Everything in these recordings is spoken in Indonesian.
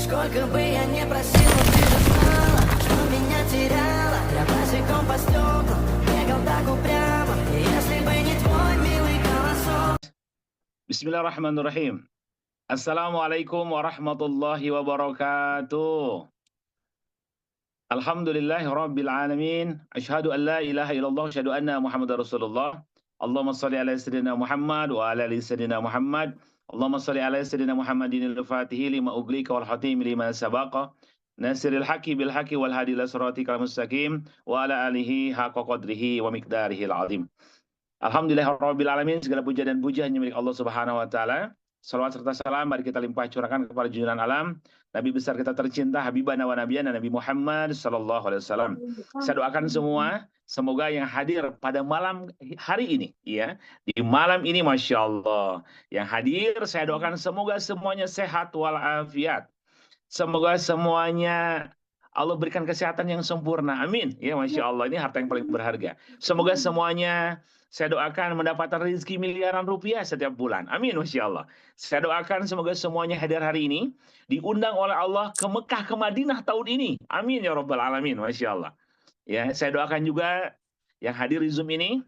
Сколько бы я не просил, но ты же знала, что меня теряла. Я босиком по стеклам бегал так упрямо. И если бы не твой милый голосок. Bismillahirrahmanirrahim. Assalamualaikum warahmatullahi wabarakatuh. Alhamdulillahi rabbil alamin. Asyhadu an la ilaha illallah, asyhadu anna Muhammadar Rasulullah. Allahumma shalli ala sayyidina Muhammad wa ala ali sayyidina Muhammad. Allahumma shalli ala sayyidina Muhammadin al-Fatihi lima uglika wal khatimi lima sabaqa. Nasiril haqqi bil haqqi wal hadi ila siratikal mustaqim wa ala alihi haqqa qadrihi wa miqdarihi al-azim. Alhamdulillahirabbil alamin, segala puja dan puji hanya milik Allah Subhanahu wa taala. Salawat serta salam mari kita limpah curahkan kepada junjungan alam Nabi besar kita tercinta Habibana wa Nabiyana Nabi Muhammad sallallahu alaihi wasallam. Saya doakan semua semoga yang hadir pada malam hari ini ya, di malam ini Masya Allah yang hadir saya doakan semoga semuanya sehat walafiat. Semoga semuanya Allah berikan kesehatan yang sempurna. Amin. Ya, Masya Allah. Ini harta yang paling berharga. Semoga semuanya saya doakan mendapatkan rezeki miliaran rupiah setiap bulan. Amin. Masya Allah. Saya doakan semoga semuanya hadir hari ini diundang oleh Allah ke Mekah, ke Madinah tahun ini. Amin. Ya Rabbal Alamin. Masya Allah. Ya, saya doakan juga yang hadir di Zoom ini,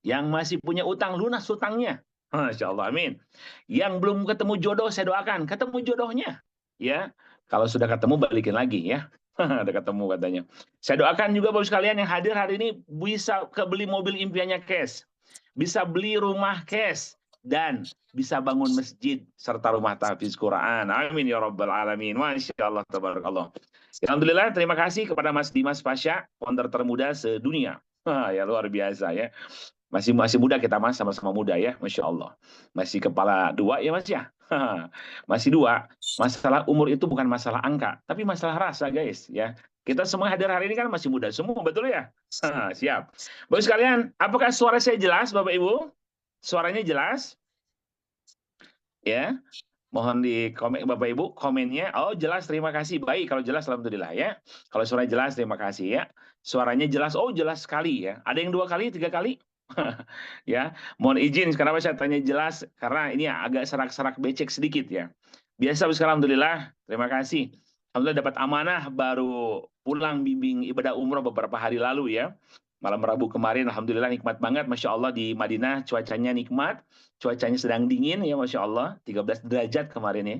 yang masih punya utang, lunas utangnya. Masya Allah. Amin. Yang belum ketemu jodoh, saya doakan ketemu jodohnya. Ya, kalau sudah ketemu balikin lagi ya. Ada ketemu katanya. Saya doakan juga Bapak sekalian yang hadir hari ini bisa kebeli mobil impiannya cash, bisa beli rumah cash, dan bisa bangun masjid serta rumah tahfiz Quran. Amin ya Rabbal Alamin. Masya Allah, tabarakallah. Alhamdulillah, terima kasih kepada Mas Dimas Pasha, founder termuda sedunia. Ya luar biasa ya. Masih muda kita Mas, sama-sama muda ya, Masya Allah. Masih kepala dua ya Mas ya. Masih dua. Masalah umur itu bukan masalah angka, tapi masalah rasa guys ya. Kita semua hadir hari ini kan masih muda semua, betul ya? Siap. Bapak sekalian, apakah suara saya jelas Bapak Ibu? Suaranya jelas? Ya. Mohon di komen Bapak Ibu, komennya. Oh jelas, terima kasih. Baik, kalau jelas alhamdulillah ya. Kalau suaranya jelas, terima kasih ya. Suaranya jelas, oh jelas sekali ya. Ada yang 2 kali, 3 kali? Ya, mohon izin kenapa saya tanya jelas, karena ini agak serak-serak becek sedikit ya. Biasa sekarang alhamdulillah, terima kasih. Alhamdulillah dapat amanah baru pulang bimbing ibadah umroh beberapa hari lalu ya. Malam Rabu kemarin alhamdulillah nikmat banget, Masya Allah di Madinah cuacanya nikmat, cuacanya sedang dingin ya Masya Allah, 13 derajat kemarin ya.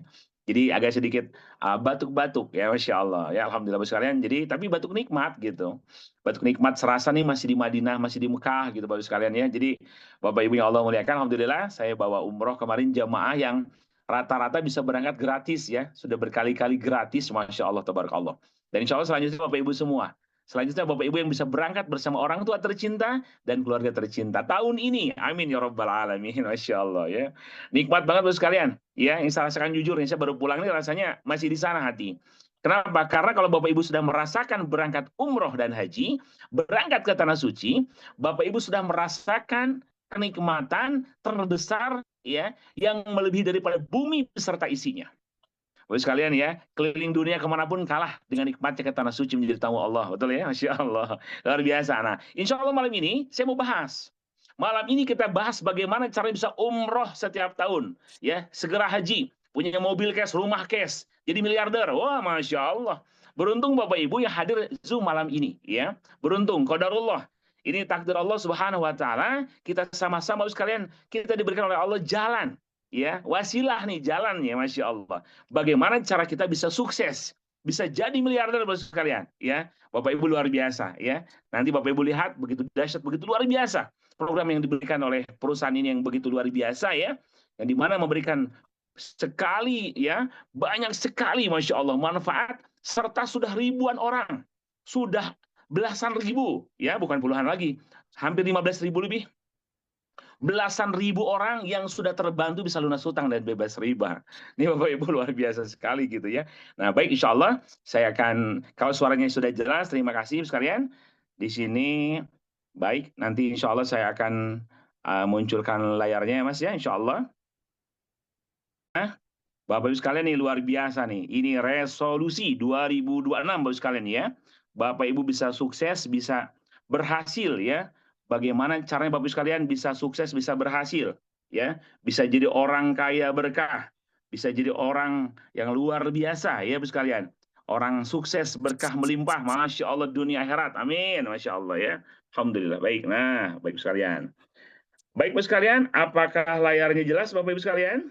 Jadi agak sedikit batuk-batuk ya Masya Allah ya, alhamdulillah sekalian. Jadi tapi batuk nikmat gitu. Batuk nikmat serasa nih masih di Madinah, masih di Mekah gitu Bapak sekalian ya. Jadi Bapak Ibu yang Allah muliakan, alhamdulillah saya bawa umroh kemarin jamaah yang rata-rata bisa berangkat gratis ya. Sudah berkali-kali gratis Masya Allah tabarakallah. Dan insya Allah selanjutnya Bapak Ibu semua. Selanjutnya Bapak Ibu yang bisa berangkat bersama orang tua tercinta dan keluarga tercinta tahun ini. Amin ya Rabbal Alamin. Masya Allah ya. Nikmat banget Bapak sekalian. Ya, yang saya rasakan jujur, saya baru pulang ini rasanya masih di sana hati. Kenapa? Karena kalau Bapak Ibu sudah merasakan berangkat umroh dan haji, berangkat ke Tanah Suci, Bapak Ibu sudah merasakan kenikmatan terbesar ya, yang melebihi daripada bumi beserta isinya. Bapak sekalian ya, keliling dunia kemanapun kalah dengan nikmatnya ke Tanah Suci menjadi tamu Allah. Betul ya? Masya Allah. Luar biasa. Nah, insya Allah malam ini saya mau bahas. Malam ini kita bahas bagaimana cara bisa umroh setiap tahun. Ya, segera haji. Punya mobil cash, rumah cash. Jadi miliarder. Wah, Masya Allah. Beruntung Bapak Ibu yang hadir Zoom malam ini. Ya, beruntung. Qadarullah. Ini takdir Allah Subhanahu wa Ta'ala. Kita sama-sama sekalian, kita diberikan oleh Allah jalan. Ya, wasilah nih jalannya, Masya Allah. Bagaimana cara kita bisa sukses, bisa jadi miliarder Bapak sekalian, ya. Bapak Ibu luar biasa, ya. Nanti Bapak Ibu lihat begitu dahsyat, begitu luar biasa program yang diberikan oleh perusahaan ini yang begitu luar biasa, ya. Yang dimana memberikan sekali, ya, banyak sekali, Masya Allah, manfaat serta sudah ribuan orang, sudah belasan ribu, ya, bukan puluhan lagi, hampir 15.000 lebih. Belasan ribu orang yang sudah terbantu bisa lunas hutang dan bebas riba. Ini Bapak Ibu luar biasa sekali gitu ya. Nah baik, insya Allah saya akan, kalau suaranya sudah jelas, terima kasih sekalian. Di sini baik, nanti insya Allah saya akan munculkan layarnya ya Mas ya, insya Allah. Nah, Bapak Ibu sekalian ini luar biasa nih. Ini resolusi 2026 Bapak Ibu sekalian ya. Bapak Ibu bisa sukses, bisa berhasil ya. Bagaimana caranya Bapak Ibu sekalian bisa sukses, bisa berhasil, ya, bisa jadi orang kaya berkah, bisa jadi orang yang luar biasa ya Bapak sekalian. Orang sukses, berkah melimpah, Masya Allah dunia akhirat. Amin, Masya Allah ya. Alhamdulillah. Baik, nah Bapak Ibu sekalian. Baik Bapak sekalian, apakah layarnya jelas Bapak Ibu sekalian?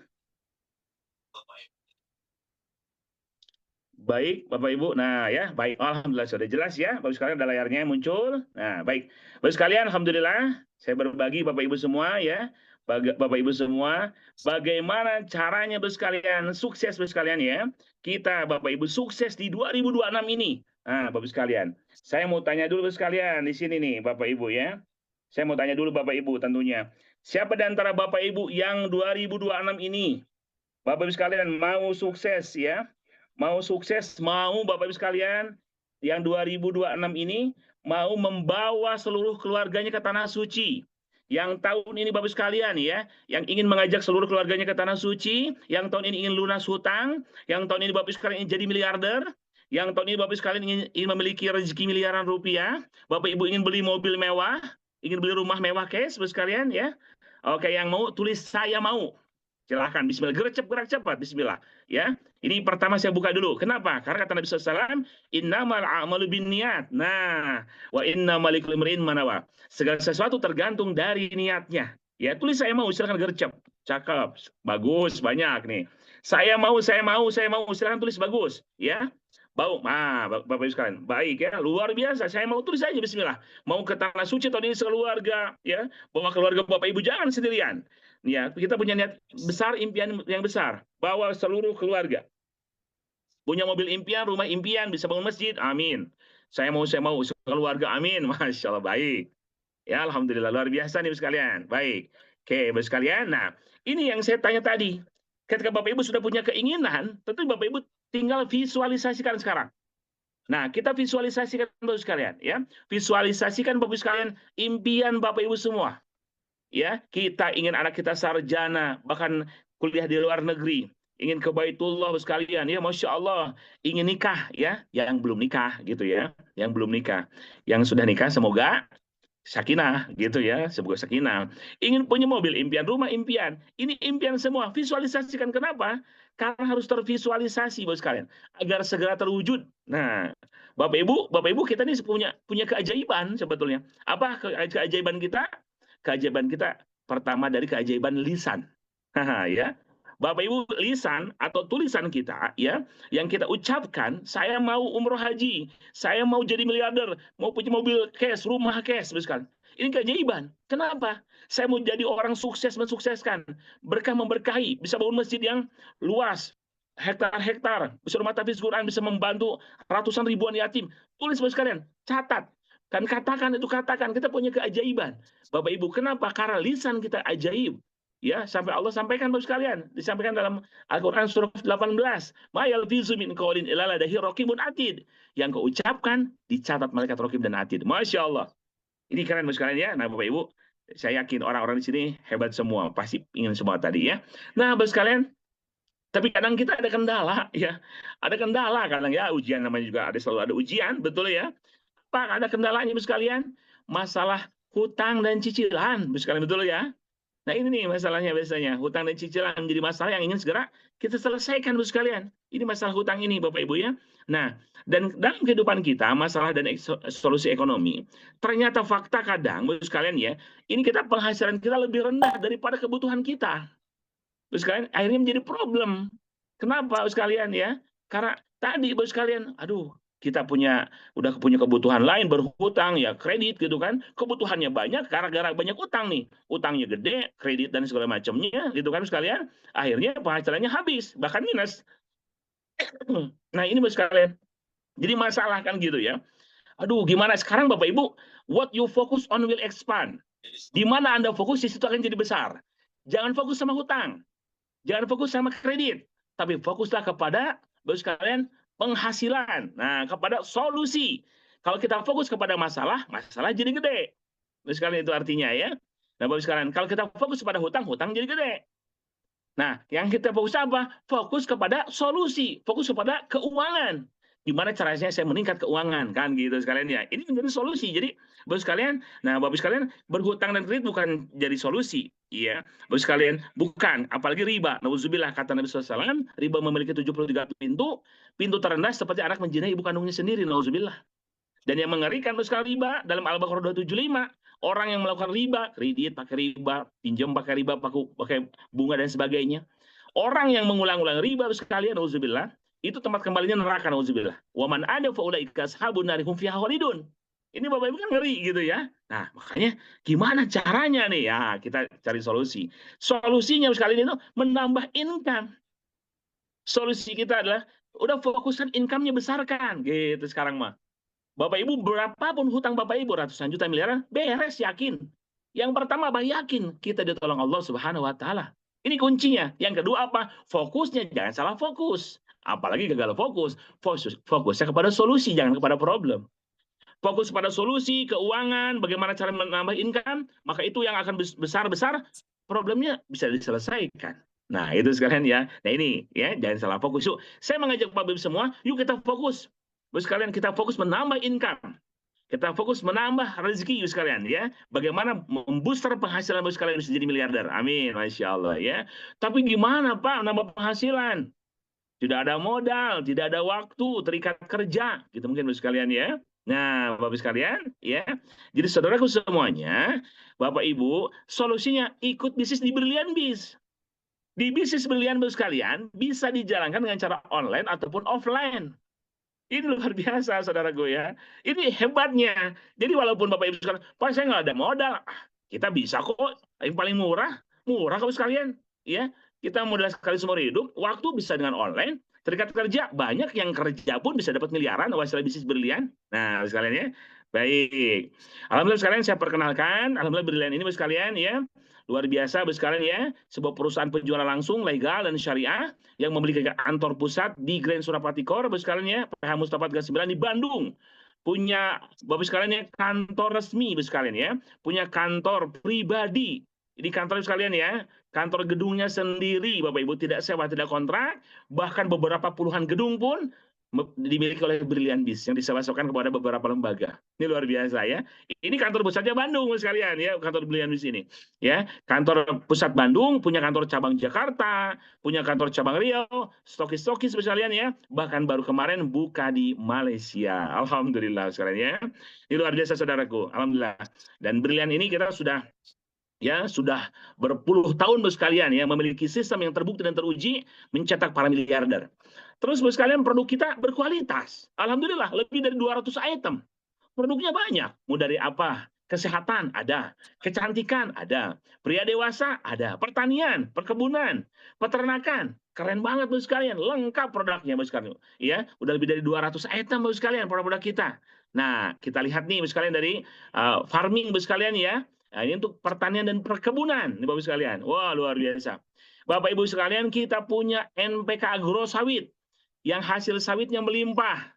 Baik, Bapak Ibu. Nah, ya, baik. Alhamdulillah sudah jelas ya. Bapak sekalian ada layarnya muncul. Nah, baik. Bapak sekalian, alhamdulillah saya berbagi Bapak Ibu semua ya. Bapak Ibu semua, bagaimana caranya Bapak sekalian sukses Bapak sekalian ya. Kita Bapak Ibu sukses di 2026 ini. Nah, Bapak sekalian, saya mau tanya dulu Bapak sekalian di sini nih, Bapak Ibu ya. Saya mau tanya dulu Bapak Ibu tentunya. Siapa di antara Bapak Ibu yang 2026 ini Bapak Ibu sekalian mau sukses ya? Mau sukses, mau Bapak Ibu sekalian yang 2026 ini mau membawa seluruh keluarganya ke tanah suci. Yang tahun ini Bapak Ibu sekalian ya, yang ingin mengajak seluruh keluarganya ke tanah suci, yang tahun ini ingin lunas hutang, yang tahun ini Bapak Ibu sekalian ingin jadi miliarder, yang tahun ini Bapak Ibu sekalian ingin memiliki rezeki miliaran rupiah, Bapak Ibu ingin beli mobil mewah, ingin beli rumah mewah cash Bapak sekalian ya. Oke, yang mau tulis saya mau. Silahkan, bismillah. Gercep, gerak cepat, bismillah. Ya, ini pertama saya buka dulu. Kenapa? Karena kata Nabi SAW, innamal a'malu binniyat. Nah, wa innamal likulli imri'in ma nawa. Segala sesuatu tergantung dari niatnya. Ya, tulis saya mau, silahkan gercep. Cakep, bagus, banyak nih. Saya mau, saya mau, saya mau. Silahkan tulis bagus. Ya, bau. Bapak Ibu sekalian. Baik ya, luar biasa. Saya mau tulis aja, bismillah. Mau ke tanah suci tahun ini sekeluarga. Ya, bawa keluarga Bapak Ibu, jangan sendirian. Ya, kita punya niat besar, impian yang besar, bawa seluruh keluarga. Punya mobil impian, rumah impian, bisa bangun masjid, amin. Saya mau, keluarga, amin. Masya Allah, baik. Ya, alhamdulillah, luar biasa nih sekalian. Baik. Oke, Bapak sekalian. Nah, ini yang saya tanya tadi. Ketika Bapak Ibu sudah punya keinginan, tentu Bapak Ibu tinggal visualisasikan sekarang. Nah, kita visualisasikan Bapak sekalian, ya. Visualisasikan Bapak sekalian impian Bapak Ibu semua. Ya, kita ingin anak kita sarjana, bahkan kuliah di luar negeri, ingin ke Baitullah sekalian, ya Masya Allah, ingin nikah, ya, yang belum nikah, gitu ya, yang belum nikah, yang sudah nikah semoga sakinah, gitu ya, semoga sakinah, ingin punya mobil, impian, rumah impian, ini impian semua, visualisasikan. Kenapa? Karena harus tervisualisasi, Bapak sekalian, agar segera terwujud. Nah, Bapak Ibu, kita ini punya keajaiban sebetulnya. Apa keajaiban kita? Keajaiban kita pertama dari keajaiban lisan. Ya. Bapak Ibu, lisan atau tulisan kita ya, yang kita ucapkan, saya mau umroh haji, saya mau jadi miliarder, mau punya mobil cash, rumah cash, misalkan. Ini keajaiban. Kenapa? Saya mau jadi orang sukses mensukseskan, berkah memberkahi, bisa bangun masjid yang luas, hektar-hektar, bisa rumah tahfiz Quran, bisa membantu ratusan ribuan yatim. Tulis sekalian, catat. Kan katakan itu, katakan kita punya keajaiban. Bapak Ibu, kenapa? Karena lisan kita ajaib. Ya, sampai Allah sampaikan Bapak sekalian, disampaikan dalam Al-Qur'an surah 18. Ma yalfizu min qaulin illa ladaihi raqibun atid. Yang kau ucapkan dicatat malaikat raqib dan atid. Masya Allah. Ini keren Bapak sekalian ya. Nah, Bapak Ibu, saya yakin orang-orang di sini hebat semua, pasti ingin semua tadi ya. Nah, Bapak sekalian, tapi kadang kita ada kendala ya. Ada kendala kadang ya, ujian namanya juga selalu ada ujian, betul ya. Pak, ada kendalanya Bapak sekalian, masalah hutang dan cicilan, Bapak sekalian, betul ya. Nah, ini nih masalahnya biasanya, hutang dan cicilan menjadi masalah yang ingin segera kita selesaikan Bapak sekalian. Ini masalah hutang ini Bapak Ibu ya. Nah, dan dalam kehidupan kita, masalah dan solusi ekonomi, ternyata fakta kadang Bapak sekalian ya, ini penghasilan kita lebih rendah daripada kebutuhan kita. Bapak sekalian, akhirnya menjadi problem. Kenapa Bapak sekalian ya? Karena tadi Bapak sekalian, aduh, kita udah punya kebutuhan lain, berhutang ya, kredit gitu kan, kebutuhannya banyak gara-gara banyak utang nih, utangnya gede, kredit dan segala macamnya gitu kan sekalian, akhirnya penghasilannya habis, bahkan minus. Nah, ini Bapak sekalian, jadi masalah kan gitu ya. Aduh, gimana sekarang Bapak Ibu, what you focus on will expand. Di mana Anda fokus, di situ akan jadi besar. Jangan fokus sama hutang, jangan fokus sama kredit, tapi fokuslah kepada Bapak sekalian penghasilan. Nah, kepada solusi. Kalau kita fokus kepada masalah, masalah jadi gede. Bapak sekalian, itu artinya ya. Nah, Bapak sekalian, kalau kita fokus pada hutang, hutang jadi gede. Nah, yang kita fokus apa? Fokus kepada solusi, fokus kepada keuangan. gimana caranya saya meningkat keuangan kan gitu sekalian ya. Ini menjadi solusi. Jadi Bapak sekalian, nah Bapak sekalian berhutang dan kredit bukan jadi solusi, ya. Bapak sekalian, bukan, apalagi riba. Nauzubillah kata Nabi SAW, riba memiliki 73 pintu, pintu terendah seperti anak menzinai ibu kandungnya sendiri, nauzubillah. Dan yang mengerikan Bapak sekalian riba dalam Al-Baqarah 275, orang yang melakukan riba, kredit pakai riba, pinjam pakai riba, pakai bunga dan sebagainya. Orang yang mengulang-ulang riba sekalian, nauzubillah, itu tempat kembalinya neraka, nauzubillah. Waman ada faulaika ashabun nar hum fiha khalidun. Ini Bapak Ibu kan ngeri gitu ya. Nah, makanya gimana caranya nih? Ya, kita cari solusi. Solusinya sekalian itu menambah income. Solusi kita adalah udah fokuskan income-nya besarkan gitu sekarang mah. Bapak Ibu berapapun hutang Bapak Ibu ratusan juta miliaran beres, yakin. Yang pertama yakin kita ditolong Allah Subhanahu wa taala. Ini kuncinya. Yang kedua apa? Fokusnya jangan salah fokus. Apalagi gagal fokus. Fokusnya kepada solusi, jangan kepada problem. Fokus pada solusi, keuangan, bagaimana cara menambah income, maka itu yang akan besar-besar, problemnya bisa diselesaikan. Nah, itu sekalian ya. Nah, ini ya, jangan salah fokus. Yuk, saya mengajak Bapak Ibu semua, yuk kita fokus. Bapak sekalian, kita fokus menambah income. Kita fokus menambah rezeki sekalian ya. Bagaimana membooster penghasilan Bapak sekalian bisa jadi miliarder. Amin. Masya Allah ya. Tapi gimana Pak menambah penghasilan? Tidak ada modal, tidak ada waktu, terikat kerja. Gitu mungkin Bapak sekalian ya. Nah, Bapak sekalian ya. Jadi saudaraku semuanya, Bapak Ibu, solusinya ikut bisnis di Brilian Biz. Di bisnis Brilian Biz sekalian bisa dijalankan dengan cara online ataupun offline. Ini luar biasa, saudaraku ya. Ini hebatnya. Jadi walaupun Bapak Ibu sekalian, Pak saya nggak ada modal, kita bisa kok. Yang paling murah kok sekalian. Ya, kita modal sekali seumur hidup, waktu bisa dengan online, terikat kerja, banyak yang kerja pun bisa dapat miliaran hasil bisnis Brilian. Nah, sekalian ya. Baik. Alhamdulillah sekalian saya perkenalkan, alhamdulillah Brilian ini sekalian ya. Luar biasa sekalian ya, sebuah perusahaan penjualan langsung legal dan syariah yang memiliki kantor pusat di Grand Surapati Core, Bapak sekalian ya, PH Mustafa 39 di Bandung. Punya Bapak sekalian ya, kantor resmi Bapak sekalian ya, punya kantor pribadi. Di kantor sekalian ya, kantor gedungnya sendiri Bapak Ibu, tidak sewa, tidak kontrak, bahkan beberapa puluhan gedung pun dimiliki oleh Brilian Biz yang disewakan kepada beberapa lembaga. Ini luar biasa ya. Ini kantor pusatnya Bandung sekalian ya, kantor Brilian Biz ini. Ya, kantor pusat Bandung, punya kantor cabang Jakarta, punya kantor cabang Riau, stokis sekalian ya. Bahkan baru kemarin buka di Malaysia. Alhamdulillah sekalian ya. Ini luar biasa saudaraku. Alhamdulillah. Dan Brilian ini kita sudah berpuluh tahun sekalian ya, memiliki sistem yang terbukti dan teruji mencetak para miliarder. Terus sekalian produk kita berkualitas. Alhamdulillah lebih dari 200 item. Produknya banyak. Mau dari apa? Kesehatan ada, kecantikan ada, pria dewasa ada, pertanian, perkebunan, peternakan. Keren banget Bapak sekalian, lengkap produknya Bapak sekalian. Ya, udah lebih dari 200 item Bapak sekalian produk-produk kita. Nah, kita lihat nih Bapak sekalian dari farming Bapak sekalian ya. Nah, ini untuk pertanian dan perkebunan, nih Bapak sekalian. Wah, luar biasa. Bapak Ibu sekalian, kita punya NPK Agro Sawit yang hasil sawitnya melimpah.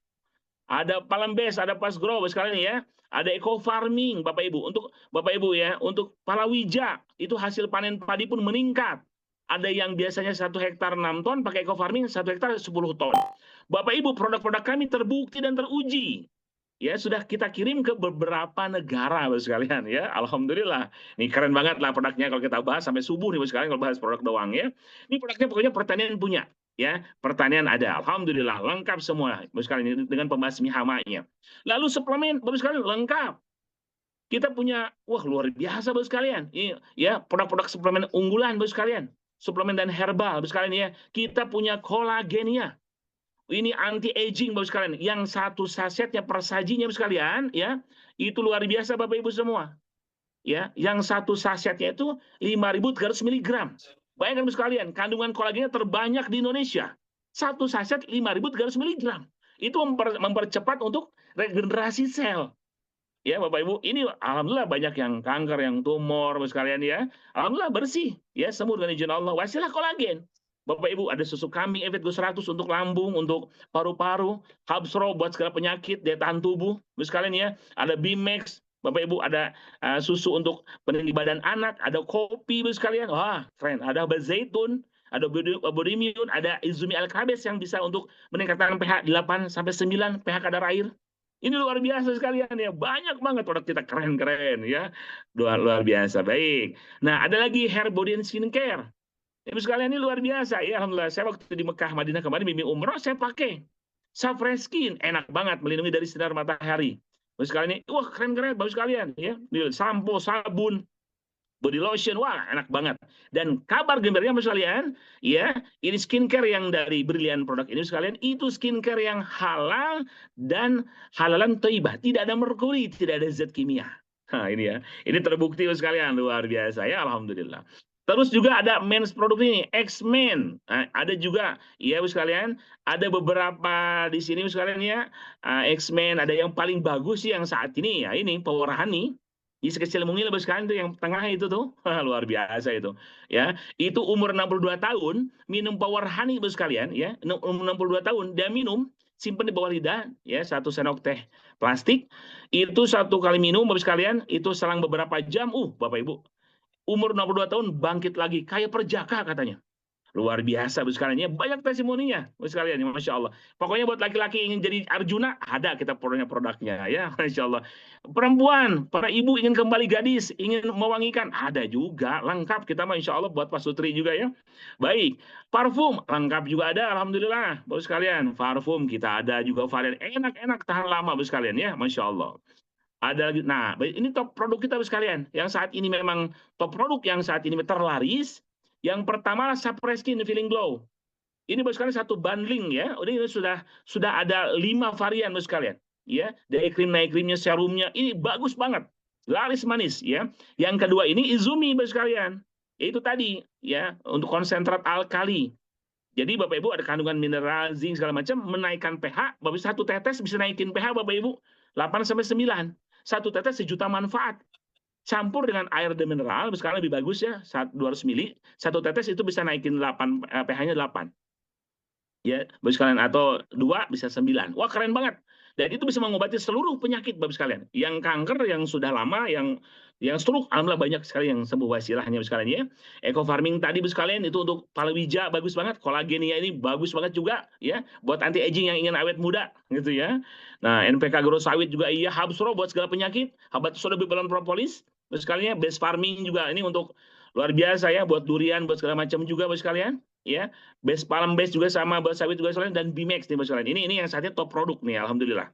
Ada Palembes, ada Pasgrow Bapak sekalian ya. Ada eco farming Bapak Ibu. Untuk Bapak Ibu ya, untuk palawija itu hasil panen padi pun meningkat. Ada yang biasanya 1 hektar 6 ton, pakai eco farming 1 hektar 10 ton. Bapak Ibu, produk-produk kami terbukti dan teruji. Ya, sudah kita kirim ke beberapa negara Bapak sekalian ya. Alhamdulillah. Ini keren banget lah produknya kalau kita bahas sampai subuh nih Bapak sekalian kalau bahas produk doang ya. Ini produknya pokoknya pertanian punya. Ya, pertanian ada. Alhamdulillah lengkap semua Bapak sekalian dengan pembasmi hamanya. Lalu suplemen Bapak sekalian lengkap. Kita punya luar biasa Bapak sekalian. Ini ya, produk-produk suplemen unggulan Bapak sekalian. Suplemen dan herbal Bapak sekalian ya. Kita punya kolagenia. Ini anti aging Bapak sekalian, yang 1 sasetnya per sajinya Bapak sekalian ya, itu luar biasa Bapak Ibu semua. Ya, yang 1 sasetnya itu 5.300 mg. Bayangkan Bapak sekalian, kandungan kolagennya terbanyak di Indonesia. 1 saset 5.300 mg. Itu mempercepat untuk regenerasi sel. Ya, Bapak Ibu, ini alhamdulillah banyak yang kanker, yang tumor Bapak sekalian ya. Alhamdulillah bersih ya, sembuh dengan izin Allah. Wasilah kolagen. Bapak Ibu, ada susu kambing Efit 100 untuk lambung, untuk paru-paru, Habsro buat segala penyakit, daya tahan tubuh, Bapak sekalian ya. Ada Bimax, Bapak Ibu ada susu untuk peninggi badan anak, ada kopi Bapak sekalian. Wah, keren. Ada obat zaitun, ada body immune, ada Izumi Al-Kabes yang bisa untuk meningkatkan pH 8 sampai 9 pH kadar air. Ini luar biasa sekalian ya. Banyak banget produk kita keren-keren ya. Luar biasa. Baik. Nah, ada lagi hair body and skincare. Ibu sekalian ini luar biasa ya. Alhamdulillah saya waktu di Mekah Madinah kemarin bimbing umroh saya pakai Fresh Skin, enak banget melindungi dari sinar matahari. Ibu sekalian ini, wah keren-keren bagus sekalian ya. Sampo, sabun, body lotion, wah enak banget. Dan kabar gembiranya Mas sekalian, ya, ini skincare yang dari Brilian produk ini sekalian, itu skincare yang halal dan halalan thayyibah, tidak ada merkuri, tidak ada zat kimia. Nah, ini ya. Ini terbukti Mas sekalian, luar biasa ya, alhamdulillah. Terus juga ada men's produk ini, X-Men. Nah, ada juga, ya Mas sekalian, ada beberapa di sini Mas sekalian ya, X-Men, ada yang paling bagus sih yang saat ini ya, ini Power Honey. Ini sekecil mungil Bapak sekalian tuh yang tengah itu tuh. Luar biasa itu. Ya, itu umur 62 tahun minum Power Honey Bapak sekalian ya. Umur 62 tahun dia minum, simpan di bawah lidah ya, 1 sendok teh plastik. Itu 1 kali minum Bapak sekalian, itu selang beberapa jam Bapak Ibu. Umur 62 tahun bangkit lagi kayak perjaka katanya. Luar biasa Bapak sekalian ya, banyak testimoninya Bapak sekalian ya, Masya Allah. Pokoknya buat laki-laki ingin jadi Arjuna, ada kita produknya ya, Masya Allah. Perempuan, para ibu ingin kembali gadis, ingin mewangikan, ada juga, lengkap kita Masya Allah buat pasutri juga ya. Baik, parfum, lengkap juga ada, Alhamdulillah Bapak sekalian. Parfum kita ada juga varian enak-enak tahan lama Bapak sekalian ya, Masya Allah. Ada lagi, nah ini top produk kita Bapak sekalian, yang saat ini memang top produk yang saat ini terlaris. Yang pertama Fresh Skin Feeling Glow. Ini Bapak sekalian satu bundling ya. Ini sudah ada 5 varian Bapak sekalian. Ya, day cream, night creamnya, serumnya ini bagus banget. Laris manis ya. Yang kedua ini Izumi Bapak sekalian. Itu tadi ya, untuk konsentrat alkali. Jadi Bapak Ibu ada kandungan mineral, zinc segala macam, menaikkan pH. Bapak satu tetes bisa naikin pH Bapak Ibu 8 sampai 9. Satu tetes 1 juta manfaat. Campur dengan air mineral, sekarang lebih bagus ya, 200 ml, 1 tetes itu bisa naikin pH-nya 8. Ya, Bapak sekalian, atau 2 bisa 9. Wah, keren banget. Dan itu bisa mengobati seluruh penyakit Bapak sekalian. Yang kanker, yang sudah lama, yang stroke, alhamdulillah banyak sekali yang sembuh wasilahnya Bapak sekalian ya. Eco farming tadi Bapak sekalian itu untuk palawija bagus banget, kolagenia ini bagus banget juga ya, buat anti aging yang ingin awet muda gitu ya. Nah, NPK Grow Sawit juga iya, Habsro buat segala penyakit, Habatus Sauda Bibalon Propolis Bapak sekalian, best farming juga ini untuk luar biasa ya, buat durian, buat segala macam juga Bapak sekalian ya. Best palm base juga sama, buat sawit juga sekalian, dan Bimex nih Bapak sekalian. Ini yang saatnya top produk nih, alhamdulillah.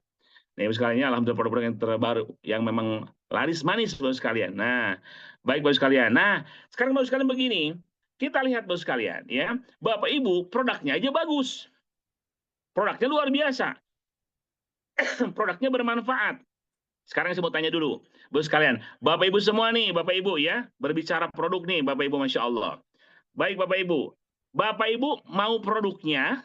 Nih Bapak sekalian, alhamdulillah produk-produk yang terbaru yang memang laris manis Bapak sekalian. Nah, baik Bapak sekalian. Nah, sekarang Bapak sekalian begini, kita lihat Bapak sekalian ya. Bapak Ibu, produknya aja bagus. Produknya luar biasa. Produknya bermanfaat. Sekarang saya mau tanya dulu, Bapak sekalian. Bapak Ibu semua nih, Bapak Ibu ya, berbicara produk nih, Bapak Ibu, Masya Allah. Baik Bapak Ibu. Bapak Ibu mau produknya,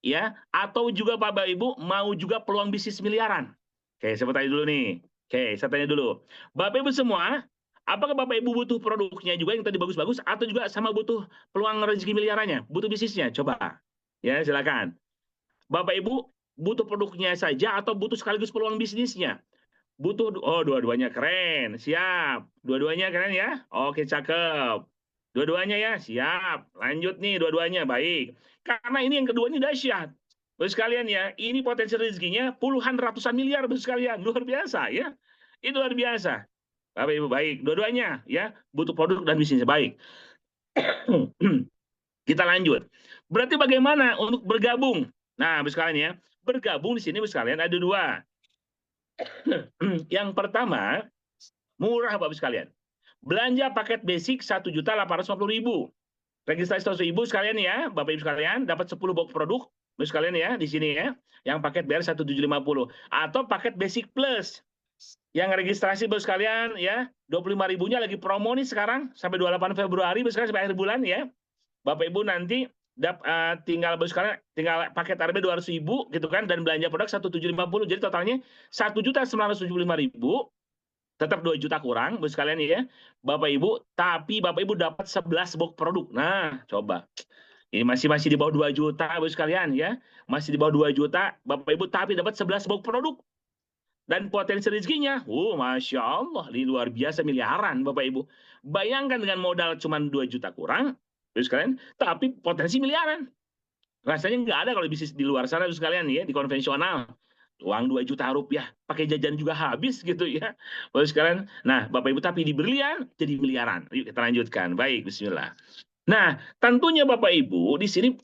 ya, atau juga Bapak Ibu mau juga peluang bisnis miliaran? Oke, saya mau tanya dulu nih. Oke, saya tanya dulu. Bapak Ibu semua, apakah Bapak Ibu butuh produknya juga yang tadi bagus-bagus, atau juga sama butuh peluang rezeki miliarannya, butuh bisnisnya? Coba, ya silakan. Bapak Ibu butuh produknya saja atau butuh sekaligus peluang bisnisnya? Butuh, dua-duanya keren, siap. Dua-duanya keren ya? Oke, cakep. Dua-duanya ya, siap. Lanjut nih, dua-duanya, baik. Karena ini yang kedua ini dahsyat. Bapak sekalian ya, ini potensi rezekinya puluhan ratusan miliar Bapak sekalian. Luar biasa ya. Itu luar biasa. Bapak Ibu, baik. Dua-duanya ya, butuh produk dan bisnisnya, baik. Kita lanjut. Berarti bagaimana untuk bergabung? Nah, Bapak sekalian ya, bergabung di sini Bapak sekalian ada 2. Yang pertama, murah Bapak sekalian. Belanja paket basic 1.850.000. Registrasi 100.000 sekalian ya, Bapak Ibu sekalian, dapat 10 box produk Bapak sekalian ya di sini ya. Yang paket bayar 1.750, atau paket basic plus. Yang registrasi Bapak sekalian ya, 25.000-nya lagi promo nih sekarang sampai 28 Februari Bapak sekalian, sampai akhir bulan ya. Bapak Ibu nanti tinggal Bapak sekalian, tinggal paket harga 200.000 gitu kan, dan belanja produk 1.750, jadi totalnya 1.975.000, tetap 2 juta kurang Bapak sekalian ya Bapak Ibu, tapi Bapak Ibu dapat 11 box produk. Nah, coba. Ini masih di bawah 2 juta Bapak sekalian ya. Masih di bawah 2 juta Bapak Ibu, tapi dapat 11 box produk. Dan potensi rezekinya, Masya Allah, ini luar biasa, miliaran Bapak Ibu. Bayangkan dengan modal cuma 2 juta kurang, Bapak sekalian, tapi potensi miliaran. Rasanya nggak ada kalau bisnis di luar sana, Bapak sekalian ya, di konvensional. Uang 2 juta rupiah, pakai jajan juga habis gitu ya. Bapak sekalian, nah Bapak Ibu tapi di berlian jadi miliaran. Yuk kita lanjutkan. Baik, bismillah. Nah, tentunya Bapak Ibu di sini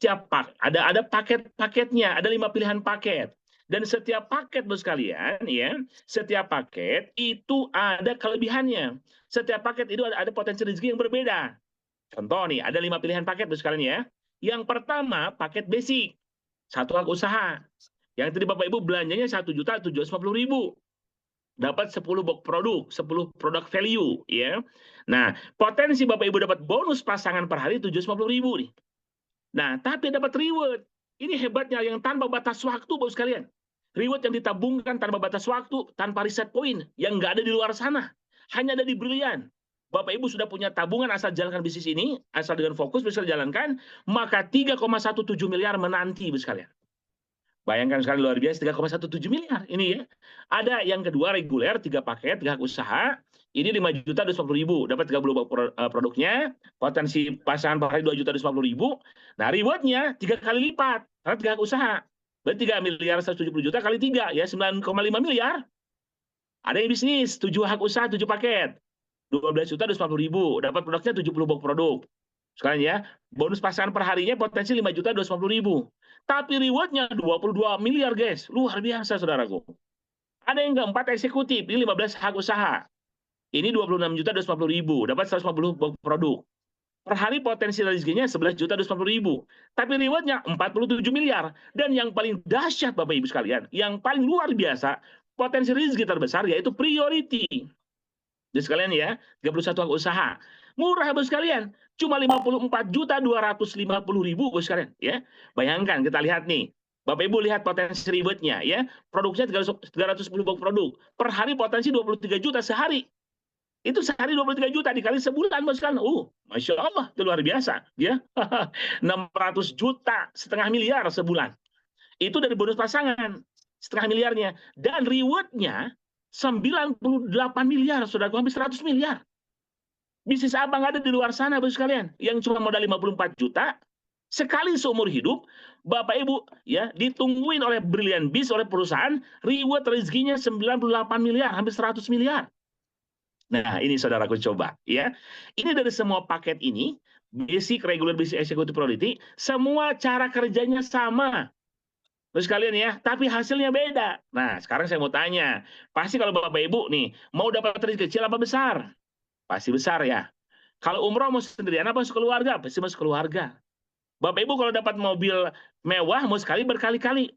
ada paket-paketnya, ada 5 pilihan paket. Dan setiap paket Bapak sekalian ya, setiap paket itu ada kelebihannya. Setiap paket itu ada potensi rezeki yang berbeda. Contoh nih, ada 5 pilihan paket Bapak sekalian ya. Yang pertama, paket basic. Satu hak usaha. Yang tadi Bapak Ibu belanjanya 1.750.000. Dapat 10 produk, 10 produk value ya. Nah, potensi Bapak Ibu dapat bonus pasangan per hari 750.000 nih. Nah, tapi dapat reward. Ini hebatnya yang tanpa batas waktu Bapak sekalian. Reward yang ditabungkan tanpa batas waktu, tanpa reset point yang nggak ada di luar sana. Hanya ada di Brilian. Bapak Ibu sudah punya tabungan asal jalankan bisnis ini, asal dengan fokus bisa jalankan, maka 3,17 miliar menanti Bapak sekalian. Bayangkan sekali luar biasa 3,17 miliar ini ya. Ada yang kedua reguler 3 paket 3 hak usaha. Ini 5.250.000 dapat 30 produknya, potensi pasangan per hari 2.250.000. Nah, rewardnya 3 kali lipat karena 3 hak usaha. Berarti 3 miliar 170 juta kali 3 ya 9,5 miliar. Ada yang bisnis 7 hak usaha 7 paket. 12.250.000 dapat produknya 70 produk. Sekalian ya, bonus pasangan per harinya potensi 5.250.000. Tapi rewardnya 22 miliar guys, luar biasa saudaraku. Ada yang keempat eksekutif, ini 15 hak usaha. Ini 26.250.000, dapat 150 produk. Per hari potensi rezekinya 11.250.000. Tapi rewardnya 47 miliar. Dan yang paling dahsyat Bapak Ibu sekalian, yang paling luar biasa, potensi rezeki terbesar yaitu priority. Jadi sekalian ya, 31 hak usaha. Murah Bapak sekalian, cuma 54.250.000 Bapak sekalian ya. Bayangkan kita lihat nih. Bapak Ibu lihat potensi rewardnya ya. Produknya 310 produk. Per hari potensi 23 juta sehari. Itu sehari 23 juta dikali sebulan Bapak sekalian. Masya Allah, itu luar biasa ya. 600 juta, setengah miliar sebulan. Itu dari bonus pasangan, setengah miliarnya. Dan rewardnya 98 miliar, saudara, hampir 100 miliar. Bisnis abang ada di luar sana, Bapak sekalian, yang cuma modal 54 juta, sekali seumur hidup, Bapak Ibu ya ditungguin oleh Brilliant Biz, oleh perusahaan, reward rezekinya 98 miliar, hampir 100 miliar. Nah, ini saudaraku coba ya. Ini dari semua paket ini, basic, regular, basic, executive, priority, semua cara kerjanya sama. Terus kalian ya, tapi hasilnya beda. Nah, sekarang saya mau tanya, pasti kalau Bapak Ibu nih mau dapat rezeki kecil apa besar? Pasti besar ya. Kalau umroh mau sendirian apa sekeluarga? Pasti mau sekeluarga. Bapak Ibu kalau dapat mobil mewah mau sekali berkali-kali.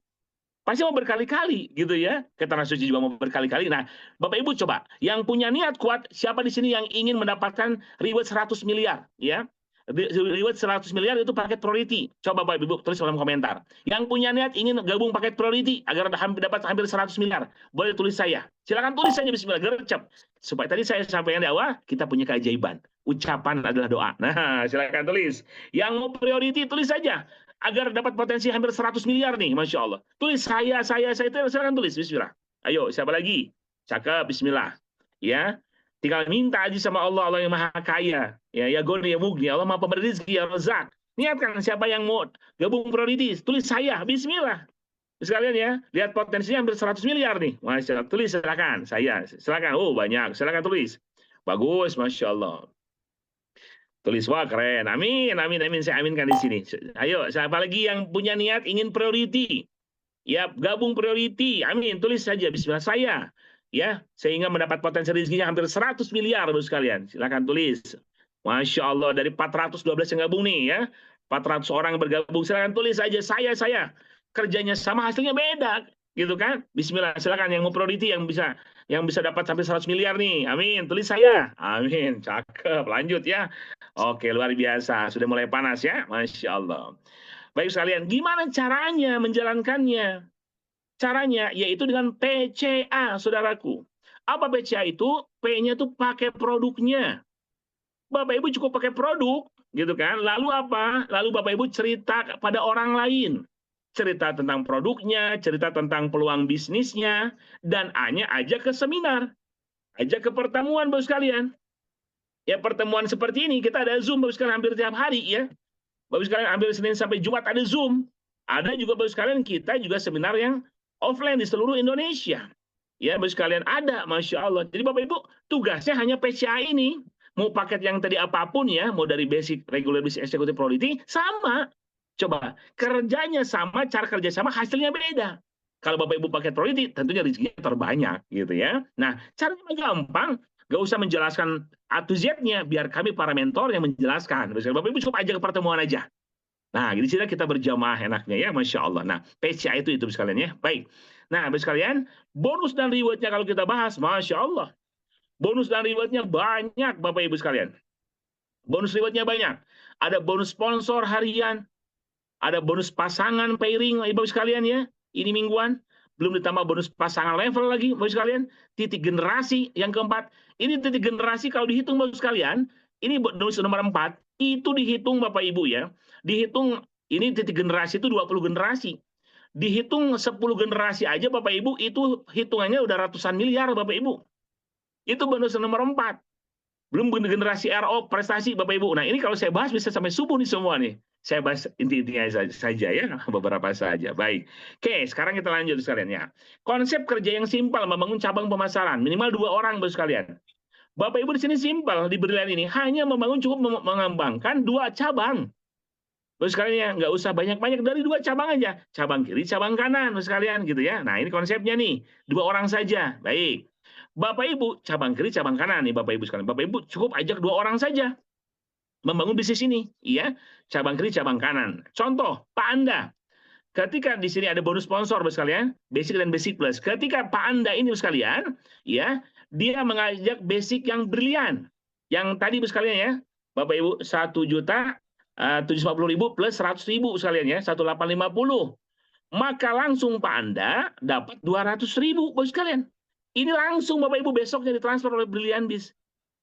Pasti mau berkali-kali gitu ya. Ke Tanah Suci juga mau berkali-kali. Nah, Bapak Ibu coba, yang punya niat kuat, siapa di sini yang ingin mendapatkan reward 100 miliar ya? Reward 100 miliar itu paket priority. Coba Bapak Ibu tulis dalam komentar. Yang punya niat ingin gabung paket priority agar dapat hampir 100 miliar. Boleh tulis saya. Silakan tulis saja bismillah, gercep. Supaya tadi saya sampaikan di awal, kita punya keajaiban. Ucapan adalah doa. Nah, silakan tulis. Yang mau priority tulis saja. Agar dapat potensi hampir 100 miliar nih, Masya Allah. Tulis saya itu silakan tulis. Bismillah. Ayo, siapa lagi? Cakep, bismillah. Ya. Tinggal minta aja sama Allah, Allah yang maha kaya. Ya Goni, ya Mugni, Allah maha pemberi rezeki, ya Razak. Niatkan siapa yang mau gabung prioritas, tulis saya, bismillah. Sekalian ya, lihat potensinya hampir 100 miliar nih. Masya Allah, tulis silakan, saya. Silakan, banyak, silakan tulis. Bagus, Masya Allah. Tulis, wah keren, amin, amin, amin, saya aminkan di sini. Ayo, siapa lagi yang punya niat ingin priority? Ya, gabung priority, amin, tulis saja, bismillah, saya. Ya, sehingga mendapat potensi rezekinya hampir 100 miliar Bapak sekalian. Silakan tulis. Masya Allah, dari 412 yang gabung nih ya. 400 orang bergabung, silakan tulis aja saya. Kerjanya sama, hasilnya beda, gitu kan? Bismillah, silakan yang mau priority yang bisa dapat sampai 100 miliar nih. Amin, tulis saya. Amin, cakep. Lanjut ya. Oke, luar biasa. Sudah mulai panas ya. Masya Allah. Baik sekalian, gimana caranya menjalankannya? Caranya yaitu dengan PCA, saudaraku. Apa PCA itu? P-nya itu pakai produknya. Bapak Ibu cukup pakai produk, gitu kan? Lalu apa? Lalu Bapak Ibu cerita pada orang lain. Cerita tentang produknya, cerita tentang peluang bisnisnya, dan hanya ajak ke seminar. Ajak ke pertemuan, Bapak sekalian. Ya, pertemuan seperti ini, kita ada Zoom, Bapak sekalian, hampir tiap hari, ya. Bapak sekalian ambil Senin sampai Jumat ada Zoom. Ada juga Bapak sekalian kita juga seminar yang offline di seluruh Indonesia. Ya, Bapak sekalian ada, Masya Allah. Jadi Bapak Ibu tugasnya hanya PCA ini. Mau paket yang tadi apapun ya, mau dari basic, regular, basic, executive, priority, sama. Coba, kerjanya sama, cara kerja sama, hasilnya beda. Kalau Bapak Ibu paket priority, tentunya rezekinya terbanyak gitu ya. Nah, caranya gampang, nggak usah menjelaskan A to Z-nya, biar kami para mentor yang menjelaskan. Bapak Ibu cukup ajak ke pertemuan aja. Nah, di sini kita berjamaah enaknya ya, Masya Allah. Nah, PCA itu sekalian ya. Baik. Nah, Bapak sekalian, bonus dan reward-nya kalau kita bahas, Masya Allah. Bonus dan reward-nya banyak, Bapak Ibu sekalian. Bonus reward-nya banyak. Ada bonus sponsor harian, ada bonus pasangan pairing, Ibu sekalian ya. Ini mingguan. Belum ditambah bonus pasangan level lagi, Bapak sekalian. Titik generasi yang keempat. Ini titik generasi kalau dihitung, Bapak sekalian, ini bonus nomor 4, itu dihitung Bapak Ibu ya. Dihitung, ini titik generasi itu 20 generasi. Dihitung 10 generasi aja Bapak Ibu, itu hitungannya udah ratusan miliar Bapak Ibu. Itu bonus nomor 4. Belum generasi RO, prestasi Bapak Ibu. Nah ini kalau saya bahas bisa sampai subuh nih semua nih. Saya bahas inti-intinya saja ya, beberapa saja. Baik. Oke, sekarang kita lanjut sekalian ya. Konsep kerja yang simpel, membangun cabang pemasaran. Minimal 2 orang Bapak sekalian. Bapak Ibu di sini simpel, di Brilliant ini. Hanya membangun cukup mengembangkan 2 cabang. Bapak sekalian ya, nggak usah banyak-banyak, dari 2 cabang aja. Cabang kiri, cabang kanan Bapak sekalian gitu ya. Nah ini konsepnya nih, 2 orang saja. Baik. Bapak Ibu, cabang kiri, cabang kanan nih Bapak Ibu sekalian. Bapak Ibu cukup ajak 2 orang saja membangun bisnis ini, ya. Cabang kiri, cabang kanan. Contoh, Pak Anda. Ketika di sini ada bonus sponsor Bapak sekalian, basic dan basic plus. Ketika Pak Anda ini Bapak sekalian, ya, dia mengajak basic yang brilian. Yang tadi Bapak sekalian ya, Bapak Ibu 1.750.000 plus 100.000 sekalian ya, 1.850. Maka langsung Pak Anda dapat 200.000 Bapak sekalian. Ini langsung Bapak Ibu besoknya ditransfer oleh Brilliant Biz.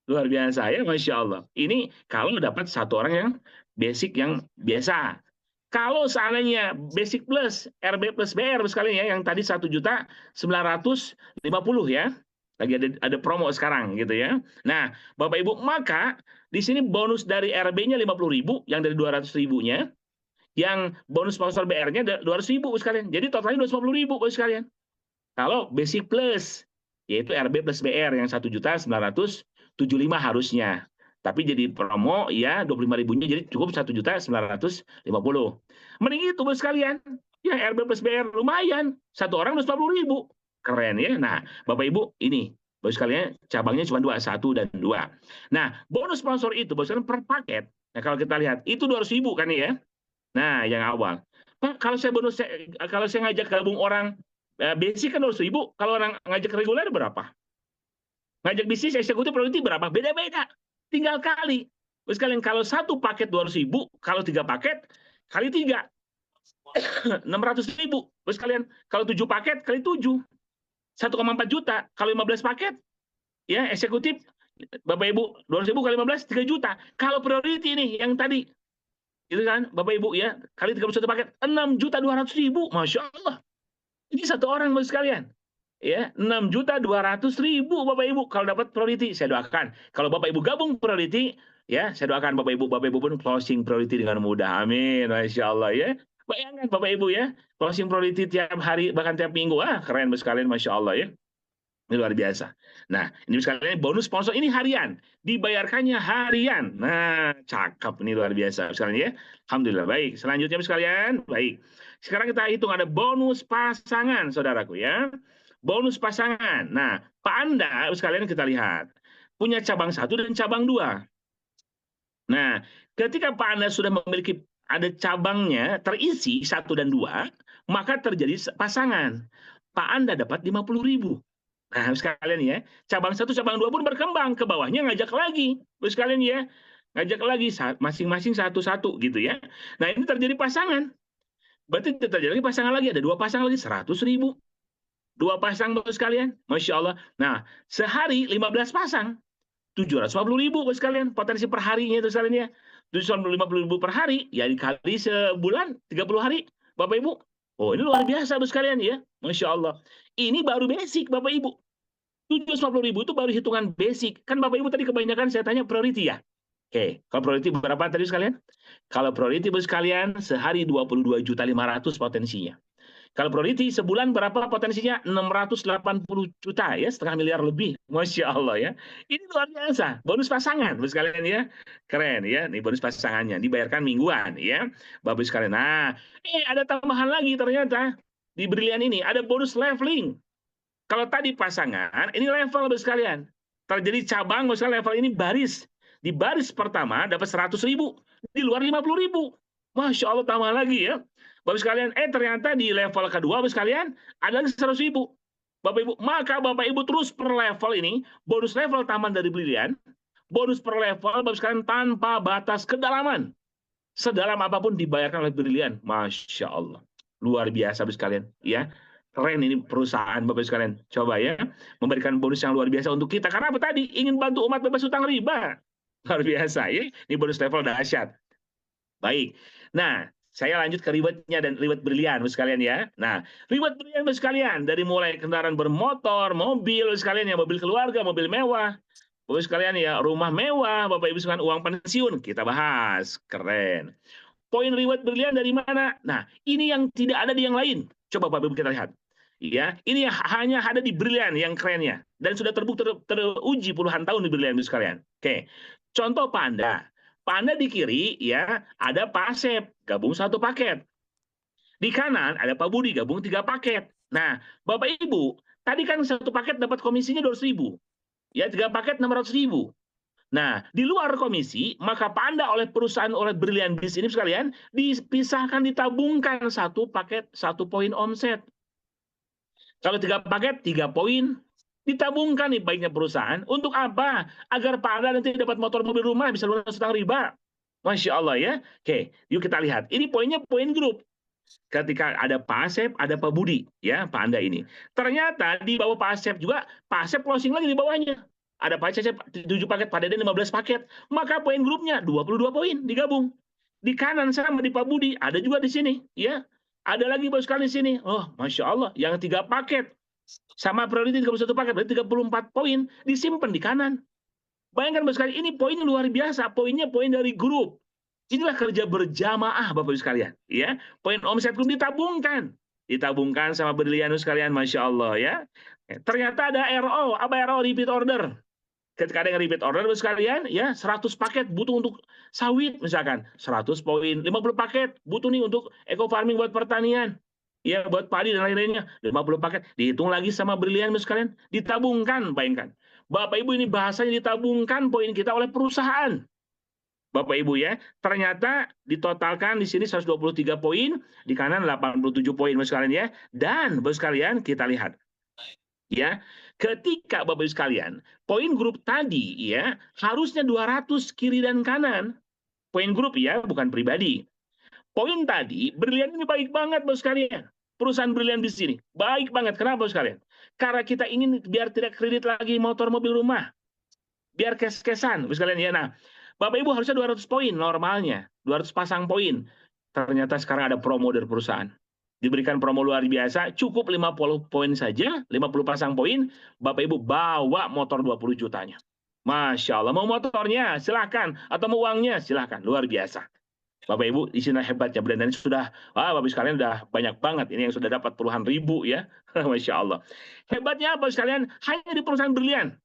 Luar biasa ya, Masya Allah. Ini kalau dapat 1 orang yang basic yang biasa. Kalau seandainya basic plus, RB plus BR sekalian ya, yang tadi 1.950.000 ya. Lagi ada promo sekarang gitu ya. Nah, Bapak Ibu, maka di sini bonus dari RB-nya 50.000, yang dari 200.000-nya, yang bonus sponsor BR-nya 200.000 sekalian. Jadi totalnya 250.000 sekalian. Kalau basic plus, yaitu RB plus BR yang 1.975.000 harusnya. Tapi jadi promo ya 25.000-nya jadi cukup 1.950.000. Mending itu Bapak sekalian. Ya RB plus BR lumayan. 1 orang 250.000. Keren ya. Nah, Bapak Ibu ini Bapak sekalian cabangnya cuma 2, 1 dan 2. Nah, bonus sponsor itu Bapak sekalian per paket. Nah, kalau kita lihat itu 200.000 kan ya. Nah, yang awal. Pak, kalau saya ngajak gabung orang basic kan 200.000, kalau orang ngajak reguler berapa? Ngajak bisnis eksekutif priority berapa? Beda-beda. Tinggal kali. Terus kalian kalau 1 paket 200.000, kalau 3 paket kali 3 600.000. Terus kalian kalau 7 paket kali 7 1,4 juta. Kalau 15 paket ya eksekutif Bapak Ibu 200.000 kali 15 3 juta. Kalau priority nih yang tadi itu kan Bapak Ibu ya kali 31 paket 6.200.000. Masya Allah. Ini 1 orang Bapak sekalian. Ya, 6.200.000 Bapak Ibu kalau dapat priority. Saya doakan. Kalau Bapak Ibu gabung priority, ya, saya doakan Bapak Ibu pun closing priority dengan mudah. Amin. Masya Allah ya. Bayangkan Bapak Ibu ya, closing priority tiap hari bahkan tiap minggu. Keren Bapak sekalian, Masya Allah ya. Ini luar biasa. Nah, ini sekalian bonus sponsor ini harian. Dibayarkannya harian. Nah, cakep ini luar biasa sekalian ya. Alhamdulillah. Baik, selanjutnya sekalian. Baik. Sekarang kita hitung ada bonus pasangan, saudaraku ya. Bonus pasangan. Nah, Pak Anda sekalian kita lihat. Punya cabang 1 dan cabang 2. Nah, ketika Pak Anda sudah memiliki ada cabangnya terisi 1 dan 2, maka terjadi pasangan. Pak Anda dapat 50.000. Nah, sekalian ya, cabang 1, cabang 2 pun berkembang ke bawahnya ngajak lagi. Sekalian ya, ngajak lagi masing-masing 1-1 gitu ya. Nah, ini terjadi pasangan. Berarti terjadi lagi pasangan lagi, ada 2 pasang lagi 100.000. 2 pasang Bapak sekalian, Masya Allah. Nah, sehari 15 pasang, 750.000 Bapak sekalian, potensi per harinya itu sekalian ya. 750.000 per hari, ya dikali sebulan, 30 hari, Bapak Ibu. Oh, ini luar biasa Bapak sekalian ya, Masya Allah. Ini baru basic Bapak Ibu. 750.000 itu baru hitungan basic. Kan Bapak Ibu tadi kebanyakan saya tanya priority ya. Oke, kalau priority berapa tadi sekalian? Kalau priority bos sekalian sehari 22.500.000 potensinya. Kalau priority sebulan berapa potensinya? 680 juta ya, setengah miliar lebih. Masya Allah ya. Ini luar biasa. Bonus pasangan bos sekalian ya. Keren ya. Ini bonus pasangannya dibayarkan mingguan ya. Bapak sekalian. Nah, ada tambahan lagi ternyata di Brilian ini ada bonus leveling. Kalau tadi pasangan, ini level bos sekalian. Terjadi cabang bos sekalian, level ini baris. Di baris pertama dapat 100.000, di luar 50.000. Masya Allah tambah lagi ya. Bapak sekalian, ternyata di level kedua Bapak sekalian ada 100.000. Bapak Ibu, maka Bapak Ibu terus per level ini, bonus level taman dari Brilian, bonus per level Bapak sekalian tanpa batas kedalaman. Sedalam apapun dibayarkan oleh Brilian. Masya Allah. Luar biasa Bapak sekalian. Ya. Keren ini perusahaan Bapak sekalian. Coba ya, memberikan bonus yang luar biasa untuk kita. Karena apa tadi? Ingin bantu umat bebas hutang riba. Luar biasa ya. Ini bonus level dahsyat. Baik. Nah, saya lanjut ke rewardnya dan reward Brilian sekalian ya. Nah, reward Brilian sekalian dari mulai kendaraan bermotor, mobil sekalian ya, mobil keluarga, mobil mewah. Bapak sekalian ya, rumah mewah, Bapak Ibu sekalian uang pensiun, kita bahas. Keren. Poin reward Brilian dari mana? Nah, ini yang tidak ada di yang lain. Coba Bapak Ibu kita lihat. Ya, ini hanya ada di Brilian yang kerennya dan sudah terbukti teruji puluhan tahun di Brilian sekalian. Oke. Contoh Panda. Panda di kiri ya ada Pak Asep, gabung 1 paket. Di kanan ada Pak Budi, gabung 3 paket. Nah, Bapak Ibu, tadi kan 1 paket dapat komisinya 200.000. Ya, 3 paket 600.000. Nah, di luar komisi, maka Panda oleh perusahaan oleh Brilian Bis ini sekalian dipisahkan, ditabungkan 1 paket 1 poin omset. Kalau 3 paket 3 poin. Ditabungkan nih baiknya perusahaan. Untuk apa? Agar Panda nanti dapat motor, mobil, rumah, bisa lunas hutang riba. Masya Allah ya. Oke, yuk kita lihat. Ini poinnya poin grup. Ketika ada Pak Asep, ada Pak Budi. Ya, Pak Anda ini. Ternyata di bawah Pak Asep juga, Pak Asep closing lagi di bawahnya. Ada Pak Asep 7 paket, Pak Deden 15 paket. Maka poin grupnya 22 poin digabung. Di kanan sama di Pak Budi, ada juga di sini. Ya, ada lagi bos sekali di sini. Oh, Masya Allah, yang 3 paket. Sama priority 31 paket, berarti 34 poin disimpan di kanan. Bayangkan Bapak sekalian, ini poin luar biasa, poinnya poin dari grup. Inilah kerja berjamaah Bapak Ibu sekalian, ya. Poin omset grup ditabungkan sama Brilian sekalian, Masya Allah ya. Ternyata ada RO, apa RO, repeat order. Ketika ada yang repeat order Bapak sekalian, ya 100 paket butuh untuk sawit misalkan, 100 poin, 50 paket butuh nih untuk eco farming buat pertanian. Ya, buat padi dan lain-lainnya, 50 paket, dihitung lagi sama Brilian sekalian, ditabungkan, bayangkan. Bapak Ibu, ini bahasanya ditabungkan poin kita oleh perusahaan. Bapak Ibu ya, ternyata ditotalkan di sini 123 poin, di kanan 87 poin sekalian ya. Dan Bapak sekalian, kita lihat. Ya, ketika Bapak Ibu sekalian, poin grup tadi ya, harusnya 200 kiri dan kanan. Poin grup ya, bukan pribadi. Poin tadi, Brilian ini baik banget, Bos sekalian. Perusahaan Brilian di sini. Baik banget. Kenapa, Bos sekalian? Karena kita ingin biar tidak kredit lagi motor, mobil, rumah. Biar cash-cashan, Bos sekalian. Ya, nah, Bapak Ibu harusnya 200 poin normalnya. 200 pasang poin. Ternyata sekarang ada promo dari perusahaan. Diberikan promo luar biasa, cukup 50 poin saja, 50 pasang poin, Bapak Ibu bawa motor 20 jutanya. Masya Allah, mau motornya silahkan, atau mau uangnya silahkan, luar biasa. Bapak Ibu, di sini hebatnya Brilian sudah, Bapak Ibu sekalian sudah banyak banget ini yang sudah dapat puluhan ribu ya. Masya Allah. Hebatnya apa sekalian? Hanya di perusahaan Brilian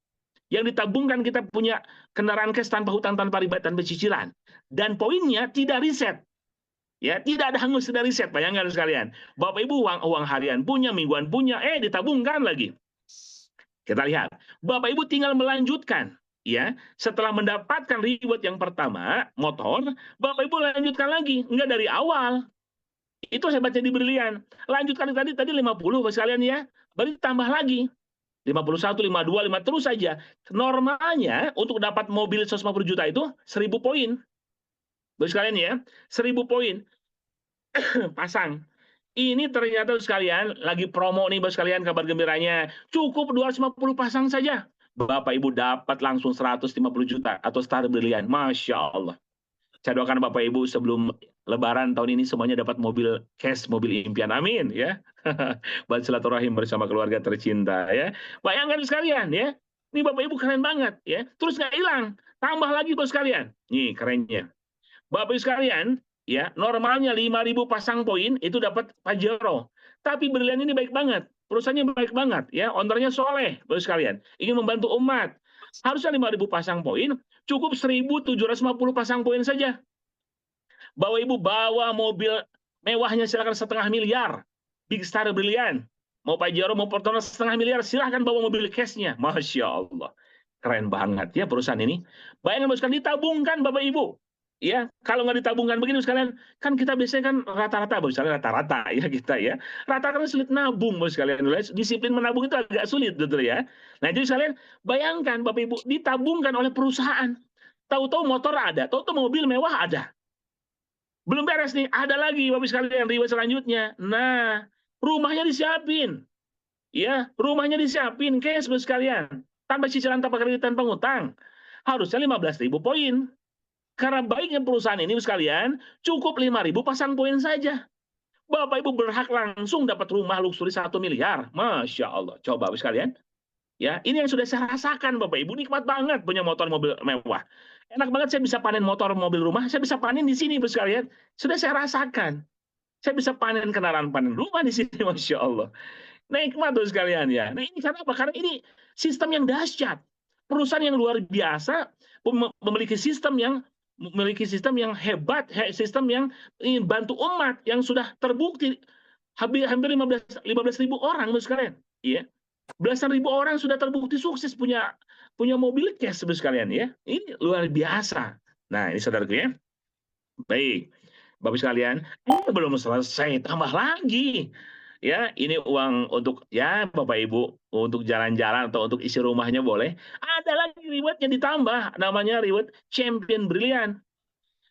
yang ditabungkan kita punya kendaraan cash tanpa hutang, tanpa riba, tanpa cicilan. Dan poinnya tidak riset. Ya, tidak ada hangus dari riset, bayangkan sekalian. Bapak Ibu uang harian punya, mingguan punya, ditabungkan lagi. Kita lihat. Bapak Ibu tinggal melanjutkan. Ya, setelah mendapatkan reward yang pertama, motor, Bapak Ibu lanjutkan lagi, enggak dari awal. Itu hebatnya di Brilian. Lanjutkan tadi 50 Bapak sekalian ya, baru tambah lagi. 51, 52, 5 terus saja. Normalnya untuk dapat mobil 150 juta itu 1000 poin. Bapak sekalian ya, 1000 poin. Pasang. Ini ternyata sekalian lagi promo nih Bapak sekalian, kabar gembiranya. Cukup 250 pasang saja. Bapak Ibu dapat langsung 150 juta atau Star Brilian. Masya Allah. Saya doakan Bapak Ibu sebelum Lebaran tahun ini semuanya dapat mobil cash, mobil impian. Amin ya. Buat silaturahim bersama keluarga tercinta ya. Bayangkan sekalian ya. Ini Bapak Ibu keren banget ya. Terus nggak hilang. Tambah lagi bos sekalian. Nih kerennya. Bapak Ibu sekalian, ya, normalnya 5.000 pasang poin itu dapat Pajero. Tapi Brilian ini baik banget. Perusahaannya baik banget, ya. Ownernya soleh, Bapak Ibu sekalian. Ingin membantu umat. Harusnya 5.000 pasang poin, cukup 1.750 pasang poin saja. Bapak Ibu bawa mobil mewahnya silakan 500.000.000. Big Star Brilian. Mau Pajero, mau Fortuner 500.000.000, silahkan bawa mobil cashnya. Masya Allah. Keren banget ya perusahaan ini. Bayangkan Bapak sekalian, ditabungkan Bapak Ibu. Ya, kalau nggak ditabungkan begini sekalian, kan kita biasanya kan rata-rata, misalnya rata-rata ya kita ya, rata-rata sulit nabung, bos sekalian. Disiplin menabung itu agak sulit, betul ya. Nah, jadi sekalian, bayangkan Bapak Ibu ditabungkan oleh perusahaan. Tahu-tahu motor ada, tahu-tahu mobil mewah ada. Belum beres nih, ada lagi Bapak sekalian riwayat selanjutnya. Nah, rumahnya disiapin. Ya, rumahnya disiapin, cash bos sekalian. Tanpa cicilan, tanpa kredit, tanpa ngutang. Harusnya 15.000 poin. Karena baiknya perusahaan ini sekalian, cukup 5.000 pasang poin saja. Bapak Ibu berhak langsung dapat rumah luxury 1 miliar. Masya Allah. Coba sekalian. Ya, ini yang sudah saya rasakan Bapak Ibu. Nikmat banget punya motor mobil mewah. Enak banget saya bisa panen motor mobil rumah. Saya bisa panen di sini Bapak sekalian. Sudah saya rasakan. Saya bisa panen kendaraan, panen rumah di sini. Masya Allah. Nikmat Bapak sekalian ya. Nah ini karena apa? Karena ini sistem yang dahsyat. Perusahaan yang luar biasa memiliki sistem yang hebat, sistem yang ingin bantu umat yang sudah terbukti hampir 15.000 orang sekalian, ya. Belasan ribu orang sudah terbukti sukses punya mobil cash sekalian ya. Ini luar biasa. Nah, ini saudaraku ya. Baik. Bapak sekalian, belum selesai, tambah lagi. Ya, ini uang untuk ya Bapak Ibu untuk jalan-jalan atau untuk isi rumahnya boleh. Ada lagi rewardnya ditambah, namanya reward Champion Brilian.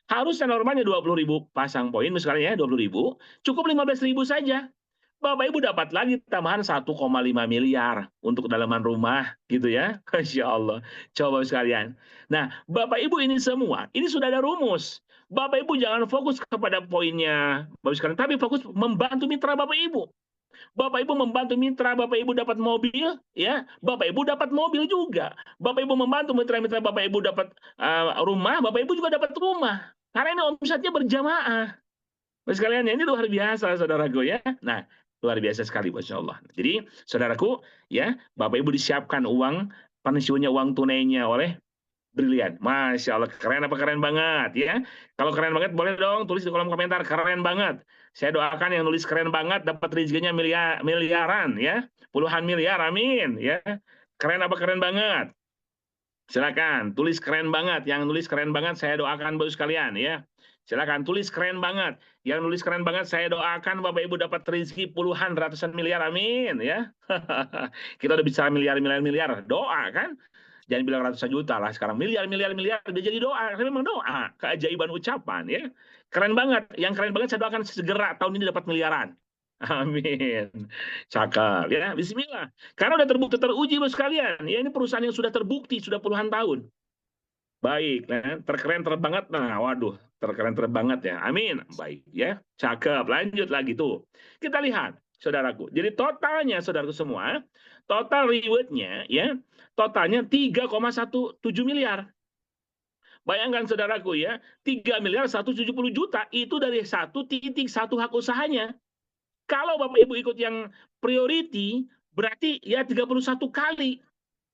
Harusnya normalnya 20.000 pasang poin misalnya ya, 20.000, cukup 15.000 saja. Bapak Ibu dapat lagi tambahan 1,5 miliar untuk dalaman rumah gitu ya. Masya Allah. Coba sekalian. Nah, Bapak Ibu ini semua, ini sudah ada rumus. Bapak Ibu jangan fokus kepada poinnya, Bapak sekalian, tapi fokus membantu mitra Bapak Ibu. Bapak Ibu membantu mitra Bapak Ibu dapat mobil, ya. Bapak Ibu dapat mobil juga. Bapak Ibu membantu mitra-mitra Bapak Ibu dapat rumah, Bapak Ibu juga dapat rumah. Karena ini omsetnya berjamaah. Bapak sekalian, ini luar biasa, saudaraku ya. Nah, luar biasa sekali, Masya Allah. Jadi, saudaraku, ya, Bapak Ibu disiapkan uang pensiunnya, uang tunainya oleh Brilian. Masya Allah, keren apa keren banget ya. Kalau keren banget boleh dong tulis di kolom komentar, keren banget. Saya doakan yang nulis keren banget dapat rezekinya miliaran ya. Puluhan miliar, amin ya. Keren apa keren banget. Silakan tulis keren banget. Yang nulis keren banget saya doakan Bapak sekalian ya. Silakan tulis keren banget. Yang nulis keren banget saya doakan Bapak Ibu dapat rezeki puluhan ratusan miliar, amin ya. Kita udah bicara miliar. Doa kan? Jangan bilang ratusan juta lah sekarang, miliar udah jadi doa. Karena memang doa, keajaiban ucapan ya. Keren banget. Yang keren banget saya doakan segera tahun ini dapat miliaran. Amin. Cakep ya. Bismillah. Karena udah terbukti teruji Bapak sekalian. Ya, ini perusahaan yang sudah terbukti sudah puluhan tahun. Baik, nah, terkeren terbanget. Nah, waduh, terkeren terbanget ya. Amin. Baik ya. Cakep. Lanjut lagi tuh. Kita lihat, saudaraku. Jadi totalnya saudaraku semua, total rewardnya ya, totalnya 3,17 miliar. Bayangkan saudaraku ya, 3.170.000.000 itu dari 1.1 hak usahanya. Kalau Bapak Ibu ikut yang priority, berarti ya 31 kali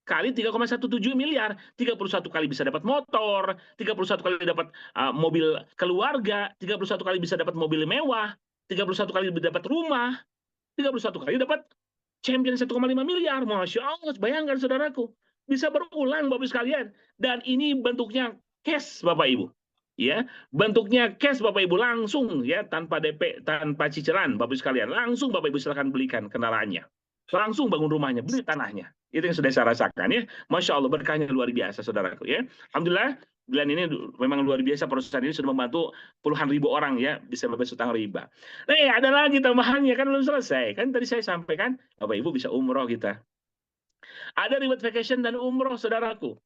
3,17 miliar, 31 kali bisa dapat motor, 31 kali dapat mobil keluarga, 31 kali bisa dapat mobil mewah, 31 kali dapat rumah, 31 kali dapat champion 1,5 miliar. Masya Allah, bayangkan saudaraku. Bisa berulang Bapak sekalian. Dan ini bentuknya cash Bapak Ibu. Ya, bentuknya cash Bapak Ibu langsung ya, tanpa DP, tanpa cicilan Bapak sekalian. Langsung Bapak Ibu silakan belikan kendaraannya. Langsung bangun rumahnya, beli tanahnya. Itu yang sudah saya rasakan ya. Masya Allah, berkahnya luar biasa saudaraku ya. Alhamdulillah, bulan ini memang luar biasa, perusahaan ini sudah membantu puluhan ribu orang ya, bisa bebas utang riba. Nah, ada lagi tambahannya, kan belum selesai. Kan tadi saya sampaikan, Bapak Ibu bisa umroh kita. Ada reward vacation dan umroh saudaraku.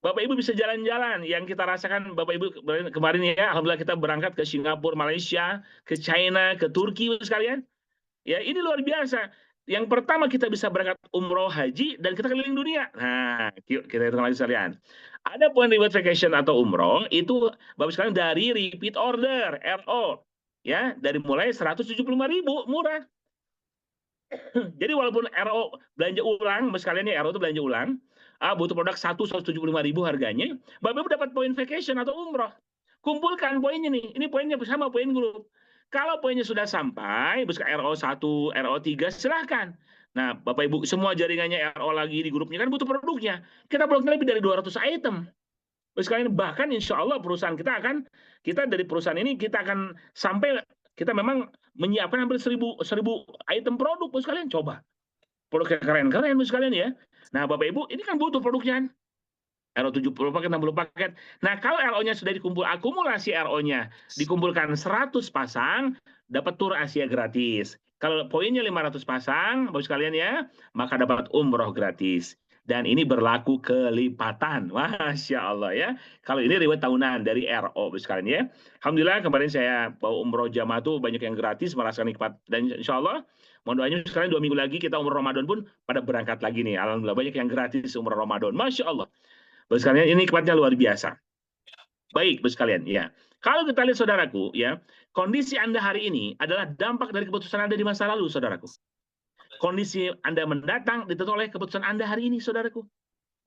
Bapak Ibu bisa jalan-jalan. Yang kita rasakan Bapak Ibu kemarin ya, alhamdulillah kita berangkat ke Singapura, Malaysia, ke China, ke Turki sekalian. Ya, ini luar biasa. Yang pertama kita bisa berangkat umroh haji dan kita keliling dunia. Nah, yuk kita hitung lagi sekalian. Ada poin reward vacation atau umroh itu Bapak sekalian dari repeat order RO ya, dari mulai 175.000 murah. Jadi walaupun RO belanja ulang, Bapak sekalian ya RO itu belanja ulang, butuh produk 175.000 harganya, Bapak Ibu dapat poin vacation atau umroh. Kumpulkan poinnya nih. Ini poinnya bersama poin grup. Kalau poinnya sudah sampai, RO1, RO3, silahkan. Nah, Bapak Ibu, semua jaringannya RO lagi di grupnya, kan butuh produknya. Kita produknya lebih dari 200 item. Sekalian, bahkan insya Allah perusahaan kita dari perusahaan ini, kita akan sampai, kita memang menyiapkan hampir 1.000 item produk, sekalian. Coba. Produknya keren-keren, sekalian ya. Nah, Bapak Ibu, ini kan butuh produknya. RO 70 paket, 60 paket. Nah, kalau RO-nya sudah dikumpul, akumulasi RO-nya dikumpulkan 100 pasang, dapat tur Asia gratis. Kalau poinnya 500 pasang, Bapak sekalian ya, maka dapat umroh gratis. Dan ini berlaku kelipatan. Masya Allah ya. Kalau ini reward tahunan dari RO, Bapak sekalian ya. Alhamdulillah kemarin saya bawa umroh jamaah tuh banyak yang gratis, merasakan nikmat. Dan insya Allah, mohon doanya sekalian 2 minggu lagi kita umroh Ramadan pun pada berangkat lagi nih. Alhamdulillah banyak yang gratis umroh Ramadan. Masya Allah. Bapak sekalian, ini nikmatnya luar biasa. Baik, Bapak sekalian, ya. Kalau kita lihat saudaraku, ya, kondisi Anda hari ini adalah dampak dari keputusan Anda di masa lalu, saudaraku. Kondisi Anda mendatang ditentukan oleh keputusan Anda hari ini, saudaraku.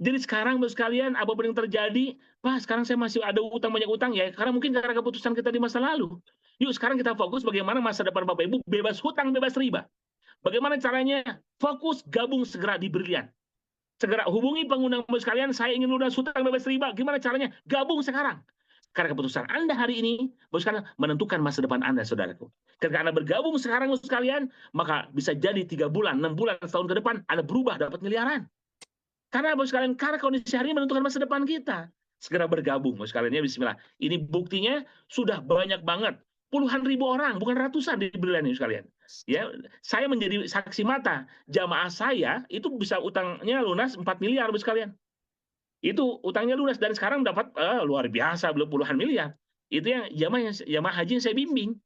Jadi sekarang, Bapak sekalian, apapun yang terjadi, Pak, sekarang saya masih ada utang, banyak utang, ya, karena mungkin karena keputusan kita di masa lalu. Yuk, sekarang kita fokus bagaimana masa depan Bapak Ibu bebas hutang, bebas riba. Bagaimana caranya? Fokus, gabung segera di Brilian. Segera hubungi pengundang sekalian, saya ingin lunas hutang bebas riba. Gimana caranya? Gabung sekarang. Karena keputusan Anda hari ini, Bapak sekalian, menentukan masa depan Anda, saudaraku. Ketika Anda bergabung sekarang, Bapak sekalian, maka bisa jadi 3 bulan, 6 bulan, setahun ke depan, Anda berubah, dapat miliaran. Karena Bapak sekalian, karena kondisi hari ini menentukan masa depan kita. Segera bergabung, Bapak sekalian, ya, bismillah. Ini buktinya sudah banyak banget. Puluhan ribu orang, bukan ratusan di Brilian ini sekalian. Ya, saya menjadi saksi mata. Jamaah saya itu bisa utangnya lunas 4 miliar, Bapak sekalian. Itu utangnya lunas dan sekarang dapat luar biasa, belum puluhan miliar. Itu yang jamaah haji yang saya bimbing.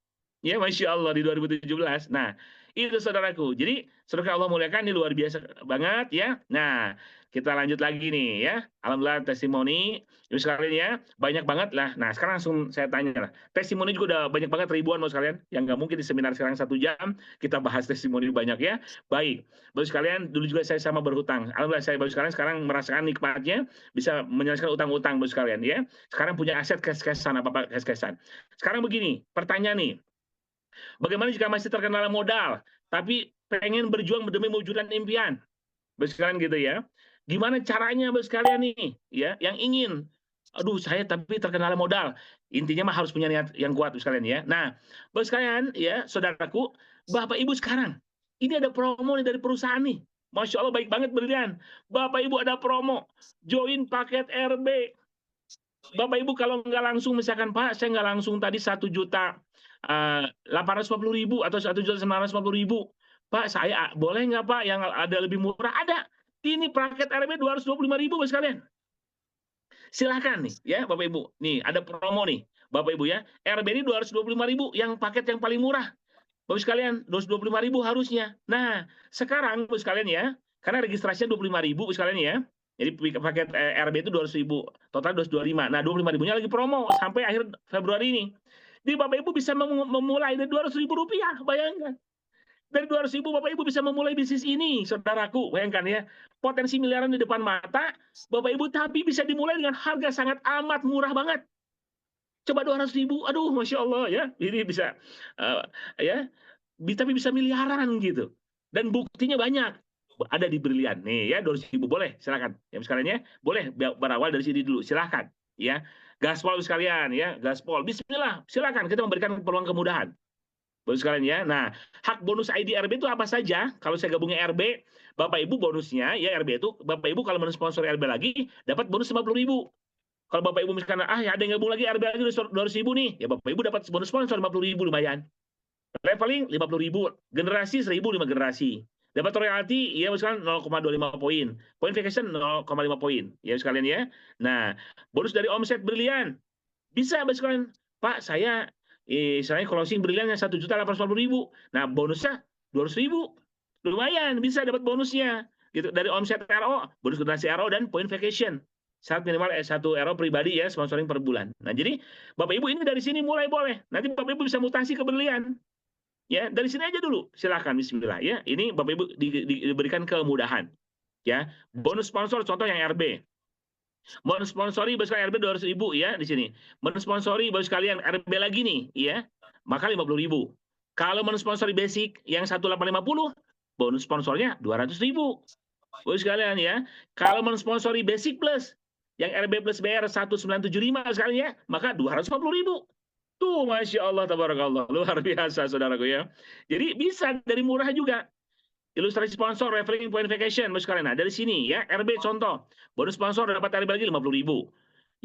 Ya, Masya Allah di 2017. Nah, itu saudaraku. Jadi, saudara Allah muliakan, ini luar biasa banget ya. Nah, kita lanjut lagi nih ya. Alhamdulillah testimoni. Ibu sekalian ya, banyak banget lah. Nah, sekarang langsung saya tanya lah. Testimoni juga udah banyak banget, ribuan Bapak sekalian. Yang nggak mungkin di seminar sekarang 1 jam, kita bahas testimoni banyak ya. Baik, Bapak sekalian, dulu juga saya sama berhutang. Alhamdulillah saya Bapak sekalian sekarang merasakan nikmatnya, bisa menyelesaikan utang-utang Bapak sekalian ya. Sekarang punya aset cash-cashan, apa-apa cash-cashan. Sekarang begini, pertanyaan nih. Bagaimana jika masih terkendala modal, tapi pengen berjuang demi mewujudkan impian? Bapak sekalian gitu ya. Gimana caranya Bapak sekalian nih ya, yang ingin, aduh saya tapi terkendala modal. Intinya mah harus punya niat yang kuat Bapak sekalian ya. Nah, Bapak sekalian ya, saudaraku, Bapak Ibu sekarang, ini ada promo nih dari perusahaan nih. Masya Allah baik banget Brilian. Bapak Ibu ada promo, join paket RB. Bapak Ibu kalau nggak langsung, misalkan Pak, saya nggak langsung tadi 1.850.000 atau 1.950.000. Pak, saya boleh nggak Pak yang ada lebih murah? Ada. Ini paket RB 225.000 Bapak sekalian. Silahkan nih ya Bapak Ibu. Nih ada promo nih Bapak Ibu ya. RB ini 225.000 yang paket yang paling murah. Bapak sekalian 225.000 harusnya. Nah sekarang Bapak sekalian ya, karena registrasinya 25.000 Bapak sekalian ya. Jadi paket RB itu 200.000, total 225. Nah 25.000-nya lagi promo sampai akhir Februari ini. Jadi Bapak Ibu bisa memulai dari 200.000 rupiah, bayangkan. Dari 200.000 Bapak Ibu bisa memulai bisnis ini, saudaraku. Bayangkan ya, potensi miliaran di depan mata, Bapak Ibu, tapi bisa dimulai dengan harga sangat amat murah banget. Coba 200.000, aduh, Masya Allah ya, ini bisa, ya, tapi bisa miliaran gitu. Dan buktinya banyak. Ada di Brilian nih ya, 200.000 boleh, silakan. Ya sekalian ya, boleh berawal dari sini dulu, silakan. Ya, gaspol sekalian ya, gaspol. Bismillah, silakan kita memberikan peluang kemudahan. Bapak sekalian ya. Nah, hak bonus ID RB itu apa saja? Kalau saya gabungnya RB, Bapak Ibu bonusnya ya RB itu, Bapak Ibu kalau mensponsor RB lagi dapat bonus 50.000. Kalau Bapak Ibu misalkan ada yang gabung lagi RB lagi 200.000 nih, ya Bapak Ibu dapat bonus sponsor 50.000 lumayan. Leveling 50.000, generasi 1.000 5 generasi. Dapat royalti ya misalkan 0,25 poin. Poin vacation 0,5 poin. Ya sekalian ya. Nah, bonus dari omset Brilian. Bisa Bapak sekalian, Pak, saya closing Brilian yang 1.850.000. Nah, bonusnya 200.000. lumayan bisa dapat bonusnya gitu dari omset RO, bonus generasi RO dan point vacation. Syarat minimal 1 RO pribadi ya, sponsoring per bulan. Nah, jadi Bapak Ibu ini dari sini mulai boleh. Nanti Bapak Ibu bisa mutasi ke berlian. Ya, dari sini aja dulu. Silakan bismillah ya. Ini Bapak Ibu diberikan kemudahan. Ya, bonus sponsor contoh yang RB. Mensponsori bos sekalian RB 200.000 ya di sini. Mensponsori bos sekalian RB lagi nih, ya. Maka 50.000. Kalau mensponsori basic yang 1850, bonus sponsornya 200.000. Bos sekalian ya. Kalau mensponsori basic plus yang RB plus BR 1975 sekalian ya, maka 250.000. Tuh, Masya Allah, tabarakallah. Luar biasa, saudaraku ya. Jadi bisa dari murah juga. Ilustrasi sponsor, referring point vacation, bos sekalian. Nah, dari sini ya, RB contoh. Bonus sponsor dapat RB lagi 50.000.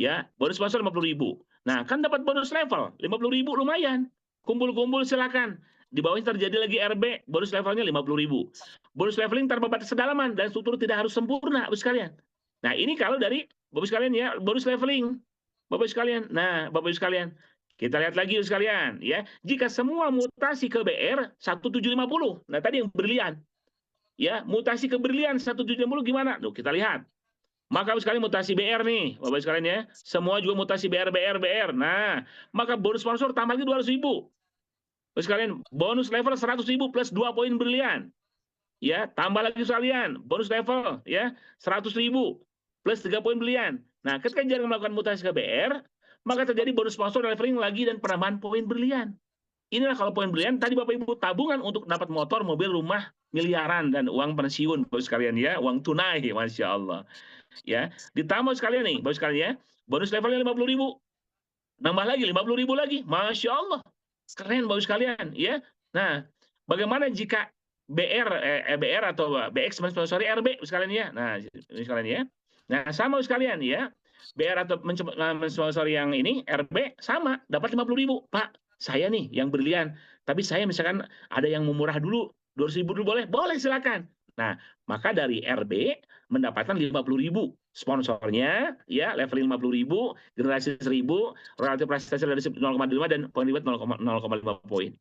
Ya, bonus sponsor 50.000. Nah, kan dapat bonus level 50.000 lumayan. Kumpul-kumpul silakan. Di bawahnya terjadi lagi RB, bonus levelnya 50.000. Bonus leveling tanpa batas kedalaman dan struktur tidak harus sempurna, bos sekalian. Nah, ini kalau dari Bapak sekalian ya, bonus leveling. Bapak sekalian. Nah, Bapak sekalian, kita lihat lagi sekalian ya. Jika semua mutasi ke BR 1750. Nah, tadi yang berlian. Ya, mutasi ke berlian 1750 gimana? Tuh, kita lihat. Maka sekali mutasi BR nih, Bapak sekalian ya. Semua juga mutasi BR. Nah, maka bonus sponsor tambah lagi 200.000. Bapak sekalian, bonus level 100.000 plus 2 poin berlian. Ya, tambah lagi sekalian, bonus level ya 100.000 plus 3 poin berlian. Nah, ketika jarang melakukan mutasi ke BR, maka terjadi bonus sponsor leveling lagi dan penambahan poin berlian. Inilah kalau poin berlian tadi Bapak Ibu tabungan untuk dapat motor, mobil, rumah miliaran dan uang pensiun Bapak sekalian ya, uang tunai, Masya Allah. Ya, ditambah sekalian nih Bapak sekalian ya, bonus levelnya 50.000. Nambah lagi 50.000 lagi. Masya Allah. Keren Bapak sekalian ya. Nah, bagaimana jika BR atau BX mensponsori RB sekalian ya. Nah, sekalian ya. Nah, sama sekalian ya. BR atau mensponsori yang ini RB sama dapat 50.000. Pak, saya nih yang berlian, tapi saya misalkan ada yang memurah dulu, 200.000 dulu boleh? Boleh, silakan. Nah, maka dari RB mendapatkan 50.000 sponsornya, ya leveling 50.000, generasi 1.000, relatif prestasi dari 0,5 dan poin reward 0,5 poin.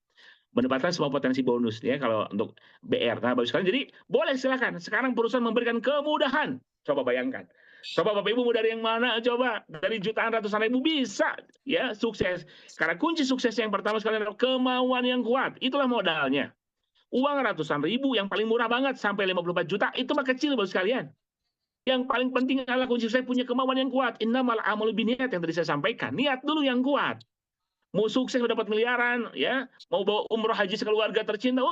Mendapatkan semua potensi bonus ya kalau untuk BR. Nah, bagus sekali. Jadi boleh silakan. Sekarang perusahaan memberikan kemudahan. Coba bayangkan. Coba Bapak Ibu mau dari yang mana? Coba dari jutaan ratusan ribu bisa ya sukses. Karena kunci sukses yang pertama sekali adalah kemauan yang kuat. Itulah modalnya. Uang ratusan ribu yang paling murah banget sampai 54 juta itu mah kecil Bapak sekalian. Yang paling penting adalah kunci sukses punya kemauan yang kuat. Innamal a'malu binniyat yang tadi saya sampaikan. Niat dulu yang kuat. Mau sukses dapat miliaran ya, mau bawa umroh haji sekeluarga tercinta,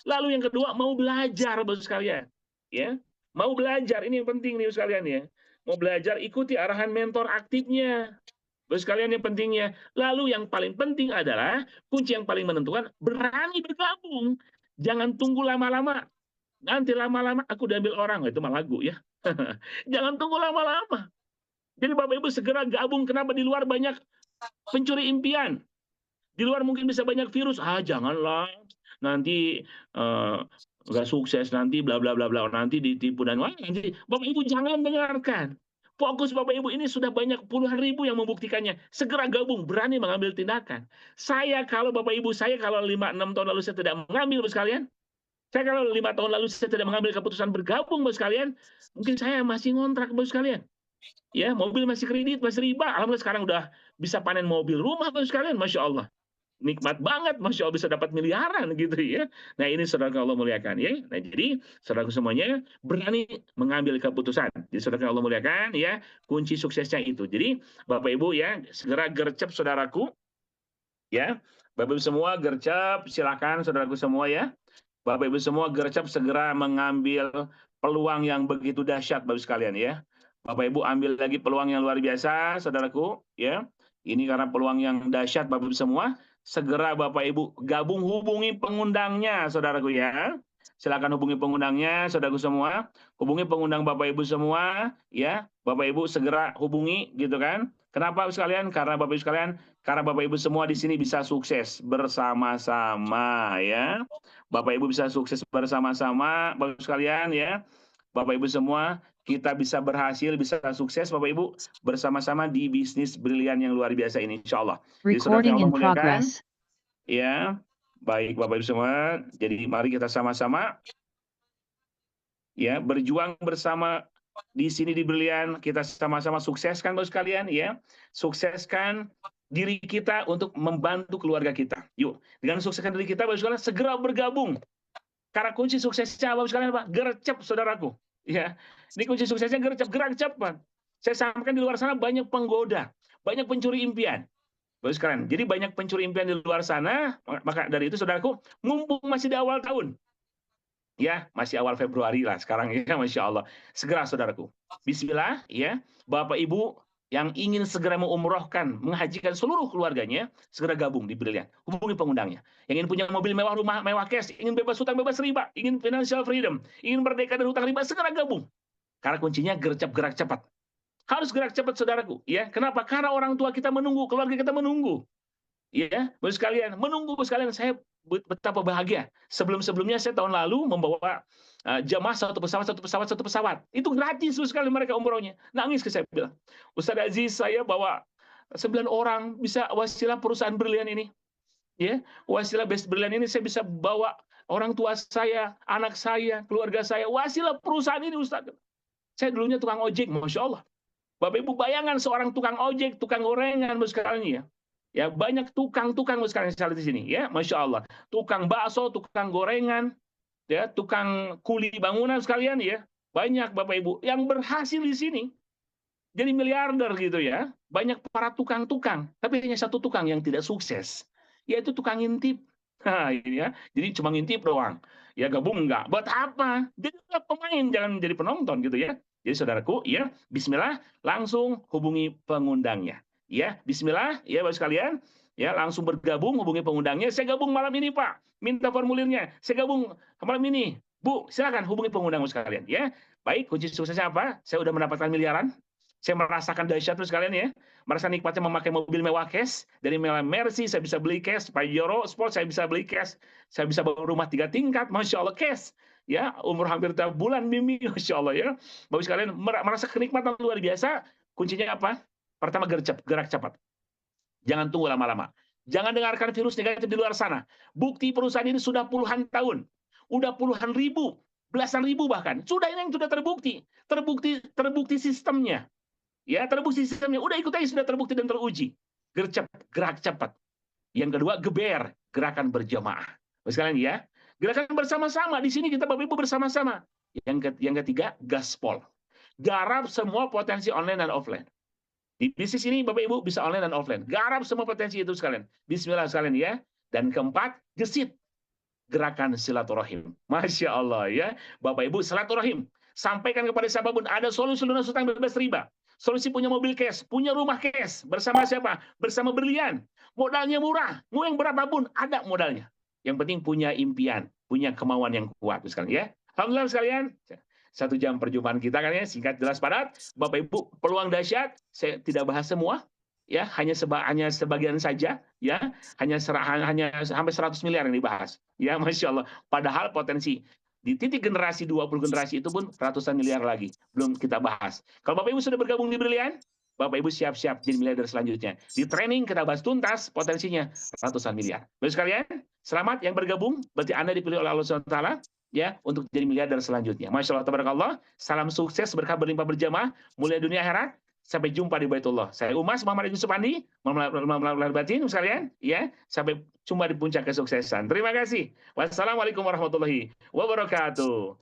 lalu yang kedua mau belajar Bapak sekalian ya, mau belajar, ini yang penting nih sekalian ya, mau belajar ikuti arahan mentor aktifnya Bapak sekalian yang pentingnya. Lalu yang paling penting adalah kunci yang paling menentukan, berani bergabung, jangan tunggu lama-lama, nanti lama-lama aku diambil orang, itu mah lagu ya. Jangan tunggu lama-lama. Jadi Bapak Ibu segera gabung. Kenapa? Di luar banyak pencuri impian. Di luar mungkin bisa banyak virus. Janganlah. Nanti nggak sukses, nanti bla bla bla bla, nanti ditipu dan nanti. Bapak Ibu jangan dengarkan. Fokus Bapak Ibu ini sudah banyak puluhan ribu yang membuktikannya. Segera gabung, berani mengambil tindakan. Saya kalau Bapak Ibu, saya kalau 5-6 tahun lalu saya tidak mengambil Bapak sekalian. Saya kalau 5 tahun lalu saya tidak mengambil keputusan bergabung Bapak sekalian, mungkin saya masih ngontrak Bapak sekalian. Ya, mobil masih kredit, masih riba. Alhamdulillah sekarang udah bisa panen mobil, rumah Bapak sekalian, Masya Allah. Nikmat banget, Masya Allah bisa dapat miliaran gitu ya. Nah ini saudara Allah muliakan ya. Nah jadi saudara semuanya berani mengambil keputusan. Jadi saudara Allah muliakan ya, kunci suksesnya itu. Jadi Bapak Ibu ya, segera gercep saudaraku. Ya, Bapak Ibu semua gercep, silakan saudaraku semua ya. Bapak Ibu semua gercep segera mengambil peluang yang begitu dahsyat Bapak sekalian ya. Bapak Ibu ambil lagi peluang yang luar biasa, saudaraku, ya. Ini karena peluang yang dahsyat Bapak Ibu semua. Segera Bapak Ibu gabung, hubungi pengundangnya, saudaraku ya. Silakan hubungi pengundangnya, saudaraku semua. Hubungi pengundang Bapak Ibu semua, ya. Bapak Ibu segera hubungi, gitu kan. Kenapa sekalian? Karena Bapak Ibu sekalian, karena Bapak Ibu semua di sini bisa sukses bersama-sama, ya. Bapak Ibu bisa sukses bersama-sama, Bapak Ibu sekalian, ya. Bapak Ibu semua, kita bisa berhasil, bisa sukses Bapak Ibu bersama-sama di bisnis brilian yang luar biasa ini, insya Allah. Recording in progress. Ya, baik Bapak Ibu semua. Jadi mari kita sama-sama ya, berjuang bersama di sini di Brilian, kita sama-sama sukseskan Bapak sekalian ya. Sukseskan diri kita untuk membantu keluarga kita. Yuk, dengan sukseskan diri kita Bapak sekalian segera bergabung. Karena kunci suksesnya Bapak sekalian apa? Gercep saudaraku. Ya, ini kunci suksesnya gercep, gerak cepat. Saya sampaikan di luar sana banyak penggoda, banyak pencuri impian. Bapak sekalian, jadi banyak pencuri impian di luar sana, maka dari itu saudaraku, mumpung masih di awal tahun, ya masih awal Februari lah sekarang ya, Masya Allah. Segera saudaraku, Bismillah ya, Bapak Ibu yang ingin segera mengumrohkan, menghajikan seluruh keluarganya, segera gabung di Brilian. Hubungi pengundangnya. Yang ingin punya mobil mewah, rumah mewah, cash, ingin bebas hutang, bebas riba, ingin financial freedom, ingin merdeka dari hutang riba, segera gabung. Karena kuncinya gercep, gerak cepat. Harus gerak cepat saudaraku, ya. Kenapa? Karena orang tua kita menunggu, keluarga kita menunggu. Ya, Bapak sekalian, menunggu Bapak sekalian, saya betapa bahagia. Sebelum-sebelumnya saya tahun lalu membawa jamaah satu pesawat. Itu gratis Bapak sekalian mereka umrohnya. Nangis ke saya bilang, Ustaz Aziz, saya bawa 9 orang bisa wasilah perusahaan Brilian ini. Ya, wasilah Best Brilian ini saya bisa bawa orang tua saya, anak saya, keluarga saya, wasilah perusahaan ini Ustaz. Saya dulunya tukang ojek, Masya Allah. Bapak Ibu bayangkan seorang tukang ojek, tukang gorengan Bapak sekalian ya. Ya, banyak tukang-tukang sekalian saya lihat di sini ya, Masya Allah. Tukang bakso, tukang gorengan, ya, tukang kuli bangunan sekalian ya. Banyak Bapak Ibu yang berhasil di sini. Jadi miliarder gitu ya. Banyak para tukang-tukang, tapi hanya satu tukang yang tidak sukses, yaitu tukang ngintip. Nah, ini ya. Jadi cuma ngintip doang. Ya gabung enggak. Buat apa? Jadi pemain, jangan jadi penonton gitu ya. Jadi saudaraku, ya, Bismillah, langsung hubungi pengundangnya. Ya, Bismillah, ya Bapak sekalian, ya langsung bergabung, hubungi pengundangnya. Saya gabung malam ini Pak, minta formulirnya. Saya gabung malam ini, Bu, silakan hubungi pengundang sekalian. Ya, baik. Kunci suksesnya apa? Saya udah mendapatkan miliaran. Saya merasakan dahsyat Bapak sekalian ya. Merasakan nikmatnya memakai mobil mewah cash. Dari Mercy saya bisa beli cash, Pajero Sport saya bisa beli cash. Saya bisa bangun rumah 3 tingkat, Masya Allah cash. Ya, umur hampir tiap bulan mimi, Masya Allah ya. Bapak sekalian merasa kenikmatan luar biasa. Kuncinya apa? Pertama, gerak cepat. Jangan tunggu lama-lama. Jangan dengarkan virus negatif di luar sana. Bukti perusahaan ini sudah puluhan tahun. Udah puluhan ribu, belasan ribu bahkan. Sudah ini yang sudah terbukti. Terbukti sistemnya. Ya, terbukti sistemnya. Udah ikut aja, sudah terbukti dan teruji. Gercep, gerak cepat. Yang kedua, geber, gerakan berjamaah. Bapak sekalian ya. Gerakan bersama-sama. Di sini kita Bapak Ibu bersama-sama. Yang ketiga, gaspol. Garap semua potensi online dan offline. Di bisnis ini Bapak Ibu bisa online dan offline. Garap semua potensi itu sekalian. Bismillah sekalian ya. Dan keempat, gesit. Gerakan silaturahim. Masya Allah ya. Bapak Ibu silaturahim. Sampaikan kepada siapapun, ada solusi lunas hutang bebas riba. Solusi punya mobil cash, punya rumah cash. Bersama siapa? Bersama Brilian. Modalnya murah. Mau yang berapapun, ada modalnya. Yang penting punya impian, punya kemauan yang kuat sekalian ya. Alhamdulillah sekalian. 1 jam perjumpaan kita kan ya, singkat, jelas, padat. Bapak Ibu, peluang dahsyat. Saya tidak bahas semua, ya, hanya sebagian saja, ya, hanya sampai 100 miliar yang dibahas, ya, Masya Allah. Padahal potensi di titik generasi 20 generasi itu pun ratusan miliar lagi belum kita bahas. Kalau Bapak Ibu sudah bergabung di Brilian, Bapak Ibu siap-siap jadi miliarder selanjutnya. Di training kita bahas tuntas potensinya ratusan miliar. Bapak sekalian, selamat yang bergabung. Berarti Anda dipilih oleh Allah SWT. Ya, untuk jadi miliarder selanjutnya. Masya Allah, tabarakallah. Salam sukses, berkah berlimpah berjamaah, mulia dunia akhirat. Sampai jumpa di Baitullah. Saya Umas Muhammad Yusuf Andi, melalui batin sekalian, ya. Sampai jumpa di puncak kesuksesan. Terima kasih. Wassalamualaikum warahmatullahi wabarakatuh.